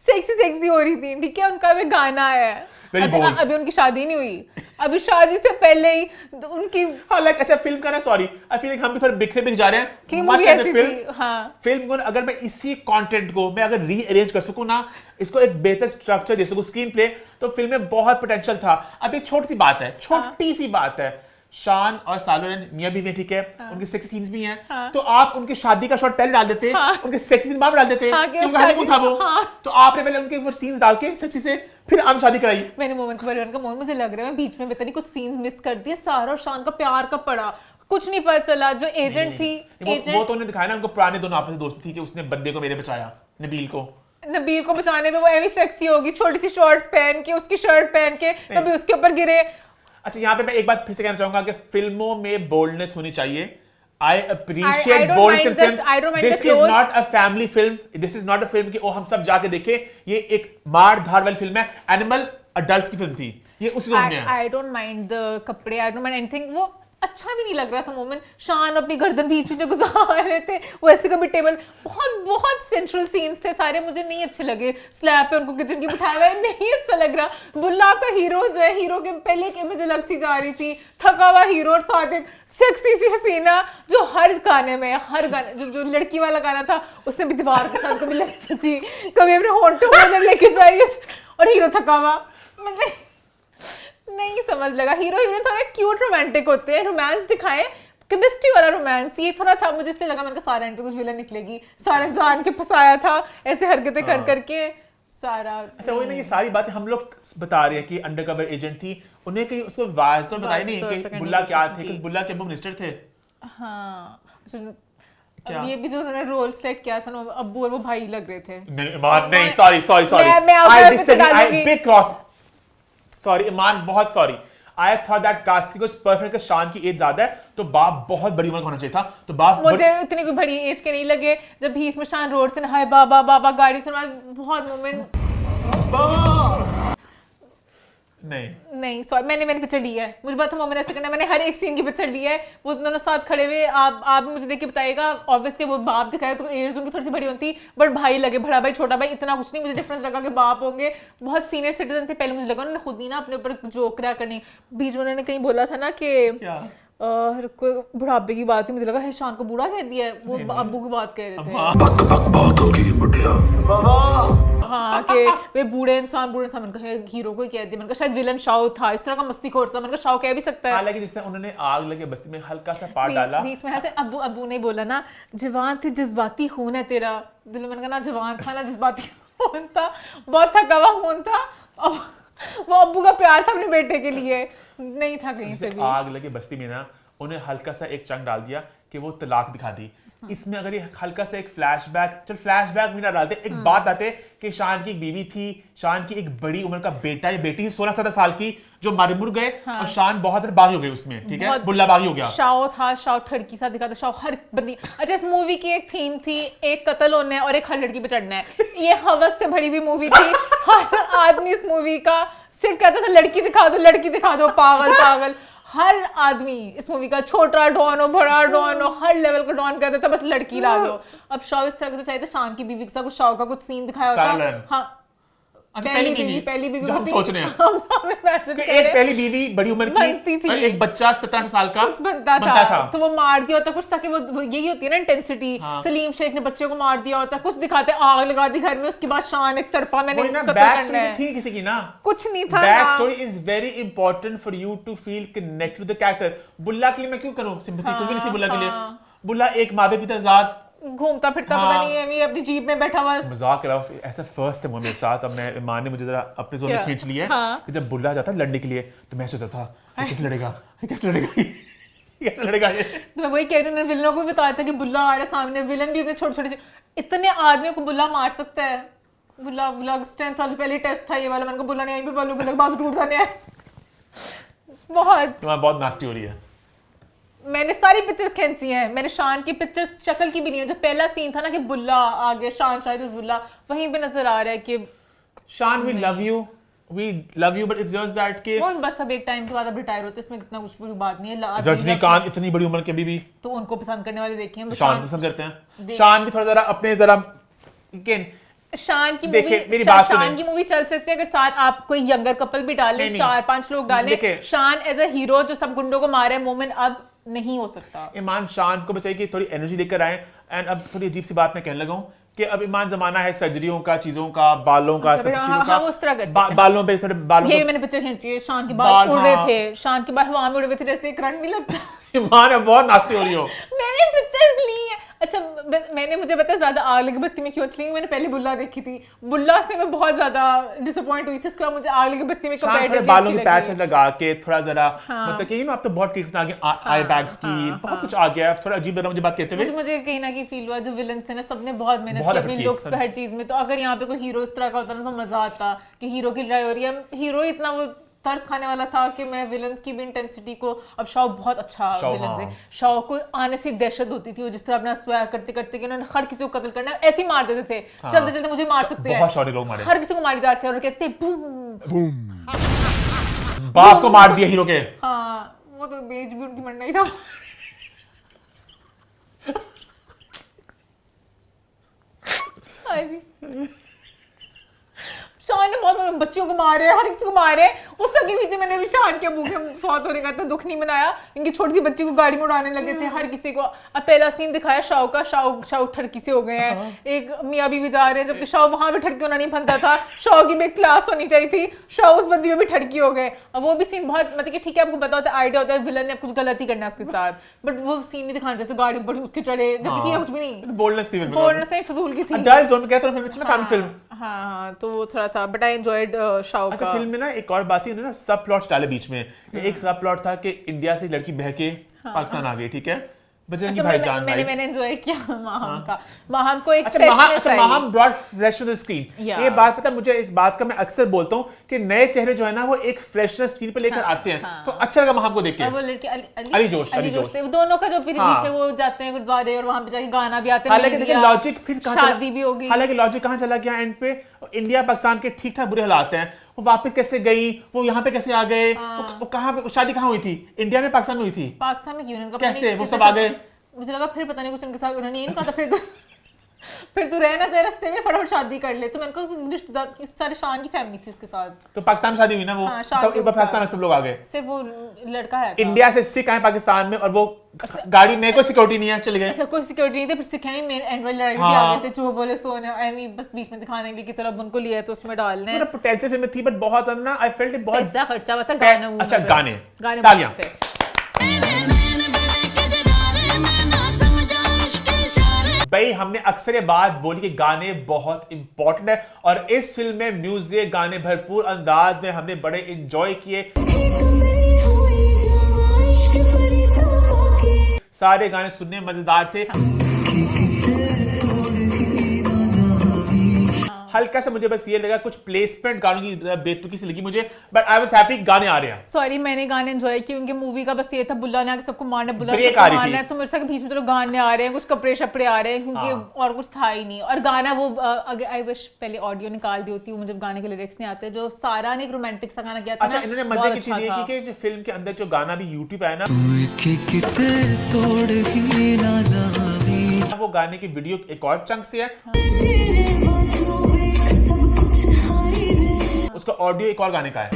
सेक्सी हो रही थी, ठीक है, उनका भी गाना है। Very bold. अभी उनकी शादी नहीं हुई, अभी शादी से पहले ही उनकी हाँ लाइक अच्छा फिल्म का ना सॉरी आई फील लाइक हम भी थोड़े बिखरे जा रहे हैं कि Much मूवी like the ऐसी film, थी। हाँ फिल्म को अगर मैं इसी कंटेंट को मैं अगर रीअरेंज कर सकूं ना, इसको एक बेहतर स्ट्रक्चर दे सकूं, स्क्रीन प्ले, तो फिल्म में बहुत पोटेंशियल था। अब एक छोटी सी बात है, छोटी सी बात है, शान और सालोरन मियां बीवी हैं, ठीक है, उनके सेक्सी सीन्स भी हैं, तो आप उनकी शादी का शॉट पहले डाल देते, उनके सेक्सी सीन बाद में डाल देते, क्योंकि हनीमून था वो, तो आपने पहले उनके वो सीन्स डाल के सेक्सी से फिर हम शादी कराई। मैंने मोमेंट को परिवार का मोमेंट मुझे लग रहा है मैं बीच में पता नहीं कुछ सीन्स मिस कर दिए। सारा और शान का प्यार का पड़ा, कुछ नहीं पता चला। जो एजेंट थी, वो तो उन्हें दिखाया ना, उनको पुराने दोनों आपस में दोस्त थी कि उसने बंदे को मेरे बचाया, नबील को। नबील को बचाने में वो ऐसी सेक्सी होगी, छोटी सी शॉर्ट्स पहन के, उसकी शर्ट पहन के कभी उसके ऊपर गिरे। अच्छा यहाँ पे मैं एक बात फिर से कहना चाहूंगा कि फिल्मों में बोल्डनेस होनी चाहिए। I I appreciate don't bold mind in the- films. I don't mind This the is clothes. not a family film. This is not a film कि ओ हम सब जाके देखें। ये एक मार धार वाली फिल्म है। एनिमल अडल्ट की फिल्म थी। ये उसी जोन में है। आई डोंट माइंड द कपड़े, आई डोंट माइंड एनीथिंग। वो अच्छा भी नहीं लग रहा था मोमेंट। शान अपनी गर्दन बीच में गुजार रहे थे, वो ऐसे कभी टेबल, बहुत बहुत सेंट्रल सीन्स थे सारे, मुझे नहीं अच्छे लगे। स्लैब पे उनको किचन की बिठाया हुआ है, नहीं अच्छा लग रहा। बुल्ला का हीरो जो है, हीरो के पहले एक इमेज अलग सी जा रही थी, थका हुआ हीरो और साथ एक सेक्सी सी हसीना जो हर गाने में, हर गाने जो लड़की वाला गाना था उसमें भी दीवार के साथ कभी लगती थी, कभी अपने होंठों में अंदर लेके जाइए, और हीरो थका हुआ। मतलब नहीं समझ लगा। हीरो हीरोइन थोड़ा क्यूट रोमांटिक होते हैं, रोमांस दिखाएं, केमिस्ट्री वाला रोमांस, ये थोड़ा था। मुझे इसलिए लगा मैंने कहा सारा एंड पे कुछ विलन निकलेगी, सारा जान के फंसाया था ऐसे हरकतें कर करके सारा। अच्छा वही ना, ये सारी बातें हम लोग बता रहे हैं कि अंडरकवर एजेंट थी, उन्हें कहीं उसको वाज तो बताई नहीं कि बुल्ला क्या थे, कि बुल्ला के मिनिस्टर थे। हाँ क्या? अब ये भी जो उन्होंने रोल सेलेक्ट किया था ना, अब्बू और वो भाई लग रहे थे। नहीं इमान नहीं, सॉरी सॉरी सॉरी, मैं आई आपको डिसएग्री, आई डालूंगी। बिग क्रॉस, सॉरी इमान, बहुत sorry. I thought that casting was perfect. शान की एज ज्यादा है तो बाप बहुत बड़ी उम्र का होना चाहिए था, तो बाप मुझे इतनी कोई बड़ी एज के नहीं लगे। जब भी इसमें शान रोड से ना हाय बाबा बाबा गाड़ी से बहुत मोमेंट नहीं सॉरी, मैंने पिक्चर ली है, मुझे पता मोमेंट ऐसे करना है, मैंने हर एक सीन की पिक्चर ली है। वो दोनों साथ खड़े हुए, आप मुझे देख के बताइएगा। ऑब्वियसली वो बाप दिखाया तो एज उनकी थोड़ी सी बड़ी होती, बट भाई लगे, बड़ा भाई छोटा भाई, इतना कुछ नहीं मुझे डिफरेंस लगा कि बाप होंगे। बहुत सीनियर सिटीजन थे। पहले मुझे लगा उन्होंने खुद ही ना अपने ऊपर जोक रहा करनी। बीच में उन्होंने कहीं बोला था ना कि कोई बुढ़ापे की बात थी, मुझे लगा है शान को बूढ़ा कह दिया है, वो अब्बू की बात कह रहे थे। हाँ कि वे बूढ़े इंसान मैंने कहा हीरो को ही कह दिया। मैंने कहा शायद विलन शाओ था, इस तरह का मस्तीखोर सा। मैंने कहा शाओ कह भी सकता है। हालांकि जिसने उन्होंने आग लगे बस्ती में हल्का सा पार्ट डाला बीच में ऐसे अब्बू ने बोला ना, जवान थे जज्बाती खून है तेरा दिल। मैंने कहा ना जवान था ना जज्बाती खून था, बहुत थका हुआ खून था। वो अब्बू का प्यार था अपने बेटे के लिए, नहीं था कहीं से भी। आग लगे बस्ती में ना उन्हें हल्का सा एक चंक डाल दिया कि वो तलाक दिखा दी। इसमें अगर ये हल्का सा एक फ्लैशबैक, चल फ्लैशबैक भी ना डालते, एक बात आते कि शान की एक बीवी थी, शान की एक बड़ी उम्र का बेटा या बेटी 16-17 साल की, जो मर मुर गए और शान बहुत बागी हो गई उसमें, ठीक है, बुल्ला बागी हो गया। शाओ था, शाओ ठड़की सा दिखा था, शाओ हर बंदी। अच्छा इस मूवी की एक थीम थी, एक कत्ल होना है और एक हर लड़की पे चढ़ना है। ये हवस से भरी हुई मूवी थी। हर आदमी इस मूवी का सिर्फ कहता था लड़की दिखा दो, लड़की दिखा दो, पागल पागल। हर आदमी इस मूवी का, छोटा डॉन हो, बड़ा डॉन हो, हर लेवल का डॉन कहता था बस लड़की ला दो। अब शाओ इस तरह का चाहिए था, शान की बीवी के साथ कुछ शाओ का कुछ सीन दिखाया होता। हाँ पहली बीवी हम सोच रहे हैं एक पहली बीवी बड़ी उम्र की थी, और एक बच्चा 17 साल का बनता था, तो वो मार दिया होता कुछ, ताकि वो यही होती है ना इंटेंसिटी। सलीम शेख ने बच्चे को मार दिया होता, कुछ दिखाते आग लगा दी घर में, उसके बाद शान एक तरफा मैंने बैक स्टोरी थी किसी की ना, कुछ नहीं था। Back story is very important for you to feel connect with the character. Bulla के लिए मैं क्यों करूं सिंपैथी, कुछ भी नहीं थी बुल्ला के लिए। बुल्ला एक मादर पिता जात घूमता फिरता पता नहीं है, अपनी जीप में बैठा हुआ। मजाक कर रहा हूं, ऐसा फर्स्ट टाइम मेरे साथ। अब मैं मां ने मुझे जरा अपने जोन में खींच लिया कि जब बुल्ला जाता लड़ने के लिए तो मैं सोचता था कैसे लड़ेगा कैसे लड़ेगा ये। तो मैं वही कह रही हूँ, विलनों को भी बताया था कि बुल्ला आ रहा है सामने, विलन भी अपने छोटे-छोटे इतने आदमियों को बुल्ला मार सकता है। बुल्ला स्ट्रेंथ वाला पहले टेस्ट था ये वाला, मैंने कहा बुल्ला ने यहीं पे बुल्ला के पास टूट जाने है। बहुत नास्टी हो रही है। मैंने सारी पिक्चर्स खींची हैं, मैंने शान की पिक्चर्स शक्ल की भी नहीं है। जो पहला सीन था ना कि बुल्ला आ गया, शान शायद इस बुल्ला, वहीं पे नजर आ रहा है कि Shaan we love you but it's just that कि वो बस अब एक टाइम के बाद अब रिटायर होते, इसमें इतना कुछ बड़ी बात नहीं है। रजनीकांत इतनी बड़ी उम्र के अभी भी तो उनको पसंद करने वाले देखे हैं, शान पसंद करते हैं। शान भी थोड़ा जरा अपने जरा शान की देखिए, मूवी, मेरी बात शान सुनें। की मूवी चल सकती है अगर साथ आप कोई यंगर कपल भी डालें, नहीं। 4-5 लोग डालें। देखिए। शान एज अ हीरो जो सब गुंडों को मारे, मोमिन अब नहीं हो सकता। ईमान शान को बचाइए कि थोड़ी एनर्जी लेकर आए। एंड अब थोड़ी अजीब सी बात मैं कहने लगा हूँ कि अब ईमान जमाना है सर्जरियों का, चीजों का, बालों का, अच्छा, सब हाँ, चीजों हाँ, का। वो उस तरह कर सकते हैं। बालों पे थोड़े बालों ये पे मैंने पिक्चर खींची है, शान के बाल, बाल उड़ रहे हाँ। थे, शान के बाल हवा में उड़ रहे थे, जैसे करंट नहीं लगता। ईमान अब बहुत नाचती हो रही हो। मैंने पिक्चर्स ली है। अच्छा, मैंने, मुझे पता है ज्यादा आग लगी बस्ती में क्यों चली, मैंने पहले बुल्ला देखी थी। बुल्ला से मैं बहुत ज्यादा डिसअपॉइंट हुई थी, उसके बाद मुझे आग लगी बस्ती में शान थोड़े comparatively बालों की अच्छी पैच लगी। लगा के थोड़ा जरा हाँ। मतलब कि आप तो बहुत ट्रीटमेंट आ गए, आई बैग्स की बहुत कुछ आ गया। थोड़ा अजीब लगा मुझे बात कहते हुए। मुझे कहीं ना कहीं फील हुआ जो विलन्स थे ना, सबने बहुत मेहनत बहुत की effort अपनी की, लुक्स सब। पे, हर चीज में। तो अगर यहाँ पे कोई हीरो इस तरह का होता ना तो मजा आता कि हीरो की लड़ाई हो रही है, हीरो इतना वो तर्स खाने वाला था कि मैं विलन्स की भी इंटेंसिटी को, अब शाओ बहुत अच्छा शाओ, विलन हाँ। थे। शाओ को आने से दहशत होती थी, वो जिस तरह अपना स्वैग करते करते कि उन्होंने हर किसी को कत्ल करना है, ऐसे ही मार देते थे। चलते चलते मुझे मार सकते हैं, बहुत शौर्य लोग मारे, हर किसी को मारे जाते हैं और कहते थे बूम। बाप को मार दिया हीरो के। हाँ, वो तो बेच भी उनकी मरना ही था। शान ने बहुत बच्चों को मारे, हर किसी को मारे। उस सबके पीछे मैंने भी शान के मुंह के फौत होने का तो दुख नहीं मनाया, क्योंकि छोटी सी बच्ची को गाड़ी में उड़ाने लगे थे हर किसी को। अब पहला सीन दिखाया शाओ का, शाओ ठरकी से हो गए हैं। एक मियाँ बीवी जा रहे हैं, जबकि शाओ वहां भी ठरकी होना नहीं बनता था। शाओ की भी एक क्लास होनी चाहिए थी, शाओ उस बंदी में भी ठरकी हो गए। अब वो भी सीन बहुत, मतलब कि ठीक है आपको पता होता है, आइडिया होता है विलन ने कुछ गलती करना है उसके साथ, बट वो सीन नहीं दिखाना चाहते, गाड़ी ऊपर उसके चढ़े, जबकि किया कुछ भी नहीं। बोलनेस थी फिल्म में, बोलने से फजूल की थी। अडल्ट जोन में कहते हैं फिल्म, फैमिली फिल्म। हाँ, तो वो थोड़ा था, बट आई एंजॉयड शाओ अच्छा, का। फिल्म में ना एक और बात थी, उन्होंने ना सब प्लॉट्स डाले बीच में। एक सब प्लॉट था कि इंडिया से एक लड़की बह के पाकिस्तान आ गई, ठीक है, बजरंगी अच्छा, भाईजान मैंने vibes। एंजॉय किया माहम का। माहम को एक अच्छा, freshness आई। Maham brought fresh to the screen. Yeah. ये बात पता है मुझे, इस बात का मैं अक्सर बोलता हूँ कि नए चेहरे जो है ना वो एक फ्रेशनेस स्क्रीन पे लेकर आते हैं, तो अच्छा लगा माहम को देख के। और वो लड़की अली जोश, अली जोश। थे, वो दोनों का जो बीच हाँ। में वो जाते हैं गुरुद्वारे और वहां पे जाके गाना भी आते हैं, हालांकि मिल देखिए लिया, लॉजिक फिर कहाँ शादी भी हो गई। हालांकि लॉजिक कहाँ चला गया एंड पे, इंडिया पाकिस्तान के ठीक ठाक बुरे हालात हैं, वो वापस कैसे गई, वो यहाँ पे कैसे आ गए, वो कहाँ पे शादी कहाँ हुई थी, इंडिया में पाकिस्तान में हुई थी, पाकिस्तान में क्यों नहीं, उनका पता कैसे नहीं वो किसने सब आ था। गए? मुझे लगा फिर पता नहीं कुछ उनके साथ उन्होंने ये नहीं कहा था, फिर तू रहना चाहे रास्ते में फटाफट शादी कर ले। तो मैंने कहा रिश्तेदार सारे शान की फैमिली थी उसके साथ, तो पाकिस्तान में शादी हुई ना वो, हाँ, शान सब के एक बार साथ। पाकिस्तान में सब लोग आ गए। सिर्फ वो लड़का है था। इंडिया से सिख आए पाकिस्तान में और वो गाड़ी में कोई सिक्योरिटी नहीं है, चले गए। अच्छा, कोई सिक्योरिटी नहीं थी, फिर सिखाई मेन एंड वाली लड़ाई भी हाँ। आ गए थे, जो बोले सोने एमी बस बीच में दिखाने के लिए कि चलो अब उनको लिया है तो उसमें डालना है। पूरा पोटेंशियल फिल्म थी, बट बहुत ज्यादा ना आई फेल्ट इट बहुत। पैसा खर्चा हुआ था गाना वो अच्छा, में। गाने तालियां। भाई हमने अक्सर ये बात बोली कि गाने बहुत इंपॉर्टेंट है, और इस फिल्म में म्यूजिक, गाने भरपूर अंदाज में हमने बड़े एंजॉय किए। सारे गाने सुनने में मजेदार थे। हल्का सा मुझे बस ये लगा कुछ प्लेसमेंट गानों की बेतुकी सी लगी मुझे, बट आई वाज हैप्पी गाने आ रहे हैं। सॉरी, मैंने गाने एंजॉय किए, क्योंकि मूवी का बस ये था बुल्ला ने आके सबको मारना, बुल्ला ब्रेक सबको आ रही मारना थी। है, तो मेरे साथ बीच में तो गाने आ रहे हैं, कुछ कपड़े शपड़े आ रहे हैं, क्योंकि हाँ। और कुछ था ही नहीं। और गाना वो अगर आई विश पहले ऑडियो निकाल दी होती, मुझे गाने के लिरिक्स नहीं आते। जो सारा ने एक रोमांटिक सा गाना किया था अच्छा, ना, इन्होंने बहुत मजे की चीज अच्छा ये था। की कि जो फिल्म के अंदर जो गाना भी यूट्यूब पे आया ना, वो गाने की वीडियो एक और चंक से है, उसका ऑडियो एक और गाने का है।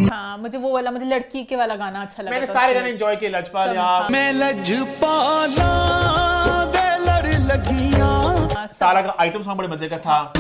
हाँ, मुझे वो वाला, मुझे लड़की के वाला गाना अच्छा लगा मैंने था सारे उसके। गाने एंजॉय किए। लजपाल सब, यार, हाँ। मैं लजपाला दे लड़ लगियां। हाँ, सब। सारा का आइटम सॉन्ग बड़े मजे का था।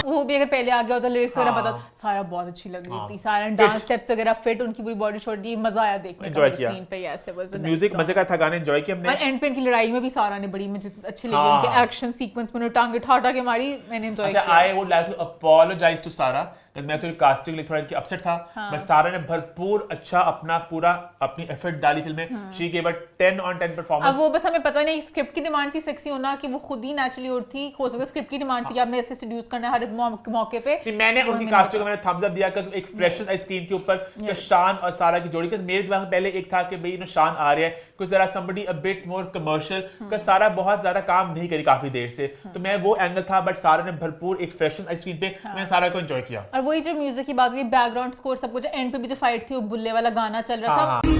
वो भी अगर पहले आ गया होता, लिरिक्स वगैरह हाँ। पता, सारा बहुत अच्छी लग रही हाँ। थी, सारा Fit। डांस स्टेप्स वगैरह फिट, उनकी पूरी बॉडी शॉट दी, मजा आया देखने Enjoy का किया। स्क्रीन पे। Yes, it was a music मजे का था, गाने एंजॉय किए हमने। और एंड पे इनकी लड़ाई में भी सारा ने बड़ी मुझे अच्छी लगी, हाँ। उनके एक्शन सीक्वेंस में टांगे ठाटा के मारी, मैंने एंजॉय अच्छा, किया। I would like to apologise to Sara, मैं तो कास्टिंग लिए थोड़ा इनकी अपसेट था, बस सारा ने भरपूर अच्छा अपना पूरा अपनी एफर्ट डाली फिल्म में। शी गेव अ 10 on 10 अब परफॉर्मेंस। वो बस हमें पता नहीं स्क्रिप्ट की डिमांड थी सेक्सी होना, कि वो खुद ही नेचुरली और थी, हो सकता है स्क्रिप्ट की डिमांड थी कि आपने ऐसे सीड्यूस करना है हर मौके पे। नहीं, मैंने उनकी कास्टिंग को मैंने थम्स अप दिया कि एक फ्रेशनेस आई स्क्रीन के ऊपर कि शान और सारा की जोड़ी, कि मेरे दिमाग में पहले एक था कि भाई नो शान आ रहा है कुछ जरा somebody a bit more commercial, कि सारा बहुत ज्यादा काम नहीं करी काफी देर से, तो मैं वो एंगल था, बट सारा ने भरपूर एक फ्रेशनेस आई स्क्रीन पे, मैं सारा को एंजॉय किया। और वही जो म्यूजिक की बात हुई, बैकग्राउंड स्कोर सब कुछ, एंड पे भी जो फाइट थी, वो बुल्ले वाला गाना चल रहा हाँ, था।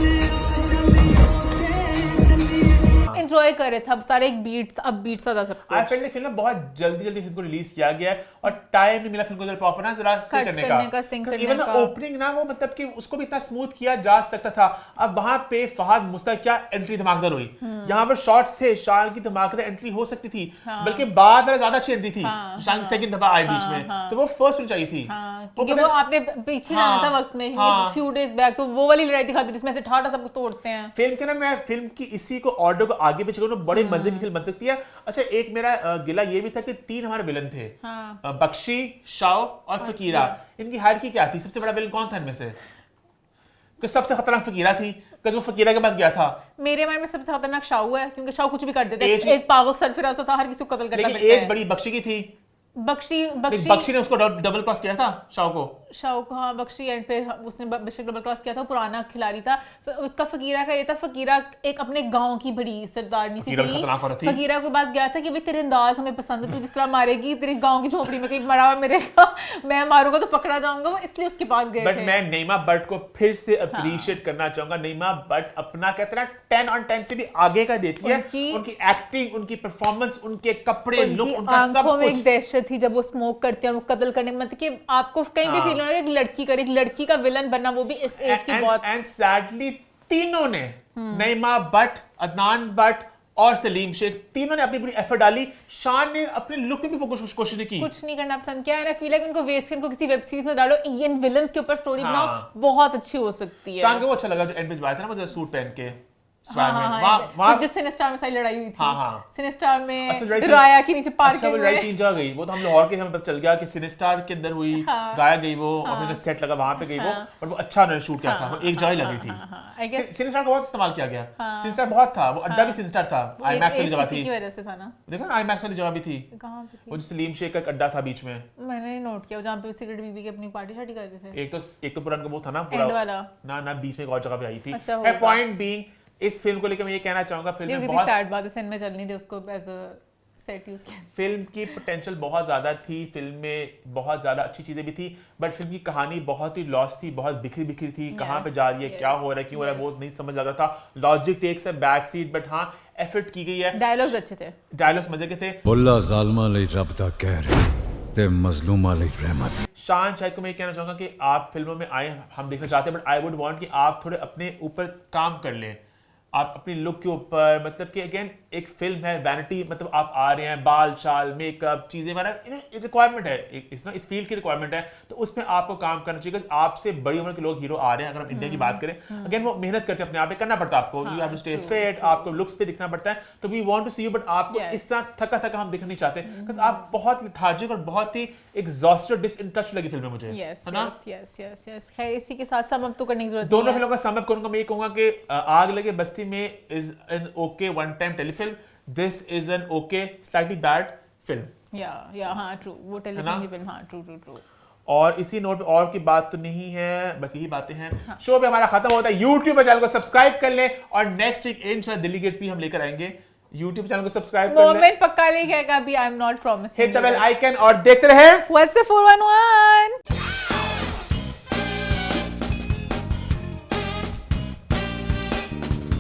एंजॉय कर रहे थे, अब सारे एक बीट अब बीट सा था सब आई कुछ। फेल्ट फिल्म बहुत जल्दी फिल्म को रिलीज किया गया है और टाइम नहीं मिला फिल्म को प्रॉपर ना जरा Cut करने करने का, sync का। करने इवन का। ओपनिंग ना वो मतलब कि उसको भी इतना स्मूथ किया जा सकता था। अब वहां पे फहद मुश्ताक क्या एंट्री धमाकेदार हुई, यहाँ पर शॉट्स थे, शान की धमाकेदार एंट्री हो सकती थी, बल्कि बाद वाला ज्यादा अच्छी एंट्री थी, शान की सेकंड दफा आई बीच में, तो वो फर्स्ट होनी चाहिए थी। क्योंकि वो आपने पीछे जाना था वक्त में, फ्यू डेज बैक, तो वो वाली लड़ाई दिखाती जिसमें से ठाठा सब कुछ तोड़ते हैं। फिल्म के ना मैं फिल्म की इसी को ऑर्डर को आगे पीछे करूँ, बड़े मजे की फिल्म बन सकती है। अच्छा एक मेरा गिला ये भी था कि 3 हमारे विलन थे, बख्शी, शाओ और फकीरा। इनकी हायरार्की क्या थी? सबसे बड़ा विलन कौन था इनमें से? कि सबसे खतरनाक फकीरा थी, कि वो फकीरा के पास गया था। मेरे माइंड में सबसे खतरनाक शाहू है, क्योंकि शाहू कुछ भी कर देता है, एज- एक पागल सरफिरा सा था, हर किसी को कत्ल करता लेकिन एज बड़ी बख्शी की थी। बख्शी ने उसको डबल क्रॉस किया था शाओ को। शाहू को, हाँ, बख्शी एंड पे उसने बेशक डबल क्रॉस किया था, पुराना खिलाड़ी था। उसका फकीरा का ये था, फकीरा एक अपने गांव की बड़ी सरदारनी सी फकीरा भी खतरनाक औरत थी। थी। फकीरा के पास गया था कि भाई तेरे अंदाज हमें पसंद है, तू जिस तरह मारेगी तेरे गांव की झोपड़ी में कहीं मरा हुआ मिलेगा, मैं मारूंगा तो पकड़ा जाऊंगा, वो इसलिए उसके पास गए बट थे। मैं नईमा बट को फिर से अप्रिशिएट करना चाहूंगा। नईमा बट अपना कहते ना 10 on 10 से भी आगे का देती है। उनकी एक्टिंग, उनकी परफॉर्मेंस, उनके कपड़े, लुक, उनका सब आंखों में एक कुछ। दहशत थी जब वो स्मोक करते हैं, वो कत्ल करने, मतलब कि आपको कहीं भी फील हो रहा है, एक लड़की का विलन बनना, वो भी इस एज की बहुत। एंड सैडली तीनों ने, नईमा बट, अदनान बट और सलीम शेख, तीनों ने अपनी पूरी एफर्ट डाली। शान ने अपने लुक में भी कोशिश नहीं की, कुछ नहीं करना पसंद किया। आई फील लाइक उनको वेस्ट उनको किसी वेब सीरीज में डालो, इन विलन्स के ऊपर स्टोरी बनाओ, बहुत अच्छी हो सकती है। शान को वो अच्छा लगा जो एंड में आया था ना, वो सूट पहन के हाँ, हाँ, हाँ, जो सिनेस्टार में सारी लड़ाई हुई थी। हाँ, हाँ। सिनेस्टार में अच्छा, राया के नीचे पार्किंग अच्छा, वो लड़ाई 3 जगह गई, वो तो हम लाहौर के हमें पता चल गया कि सिनेस्टार के अंदर हुई, राया गई वो, और मैंने सेट लगा वहां पे गई वो, और वो अच्छा उन्होंने शूट किया था, वो एक जगह ही लगी थी। सिनेस्टार का बहुत इस्तेमाल किया गया, सिनेस्टार बहुत था, वो अड्डा भी सिनेस्टार था, आईमैक्स वाली जगह थी, की वजह से था ना, देखो ना आईमैक्स वाली जगह भी थी, कहां पे थी? वो जो सलीम शेख का अड्डा था बीच में, मैंने नोट किया जहां पे सिगरेट बीबी की अपनी पार्टी शार्टी करते थे। एक तो पुराना वो था ना एंड वाला ना बीच में एक और जगह पे आई थी। अच्छा, होगा। पॉइंट बीइंग, इस फिल्म को लेकर मैं ये कहना चाहूंगा, फिल्म में बहुत सैड बात है, सिनेमा चल नहीं दे उसको एज अ सेट यूज किया। फिल्म की पोटेंशियल बहुत ज़्यादा थी, फिल्म में बहुत ज़्यादा अच्छी चीज़ें भी थी, बट फिल्म की कहानी बहुत ही लॉस थी, बहुत बिखरी थी, कहाँ पे जा रही है, क्या हो रहा है, क्यों हो रहा है, वो नहीं समझ लग रहा था। लॉजिक टेक्स है बैक सीट, बट हाँ एफर्ट की गई है, डायलॉग्स अच्छे थे, डायलॉग्स मजे के थे। बुल्ला जालमा लई रब दा कहर ते मजलूमा लई रहमत। शान शायद को मैं ये कहना चाहूँगा कि आप फिल्मों में आए, हम देखना चाहते हैं, बट आई वुड वांट कि आप थोड़े अपने ऊपर काम कर लें, आप अपनी लुक के ऊपर, मतलब कि अगेन एक फिल्म है, वैनिटी, मतलब आप आ रहे हैं, बाल शाल मेकअप चीजें, हमारा रिक्वायरमेंट है, इस फील्ड की रिक्वायरमेंट है, तो उसमें आपको काम करना चाहिए। आपसे बड़ी उम्र के लोग हीरो आ रहे हैं, अगर हम इंडिया की बात करें, अगेन वो मेहनत करते हैं, अपने आप पे करना पड़ता है आपको, you have to stay fit, आपको लुक्स पे दिखना पड़ता है, तो we want to see you, but आपको इस तरह थका हम दिखना नहीं चाहते, क्योंकि आप बहुत लेथार्जिक और बहुत ही एग्जॉस्टेड, डिसइंटरेस्टेड लगी फिल्म में मुझे, है ना? यस है, इसी के साथ सम अप तो करने की जरूरत दोनों फिल्मों का सम अप करूंगा, मैं ये कहूंगा कि आग लगे बस्ती में is an okay one time telefilm, this is an okay slightly bad film. या हाँ ट्रू, वो टेलीफिल्म की फिल्म, हाँ ट्रू। और इसी नोट पे और की बात तो नहीं है, बस यही बातें हैं। शो पे हमारा खत्म होता है। YouTube पे चैनल को सब्सक्राइब कर लें, और नेक्स्ट वीक इंशाल्लाह दिल्ली गेट भी हम लेकर आएंगे। YouTube चैनल को सब्सक्राइब कर लें, मोमेंट पक्का लेके आएगा, अभी I am not promising. Hit the bell icon और देखते रहे What's the 411?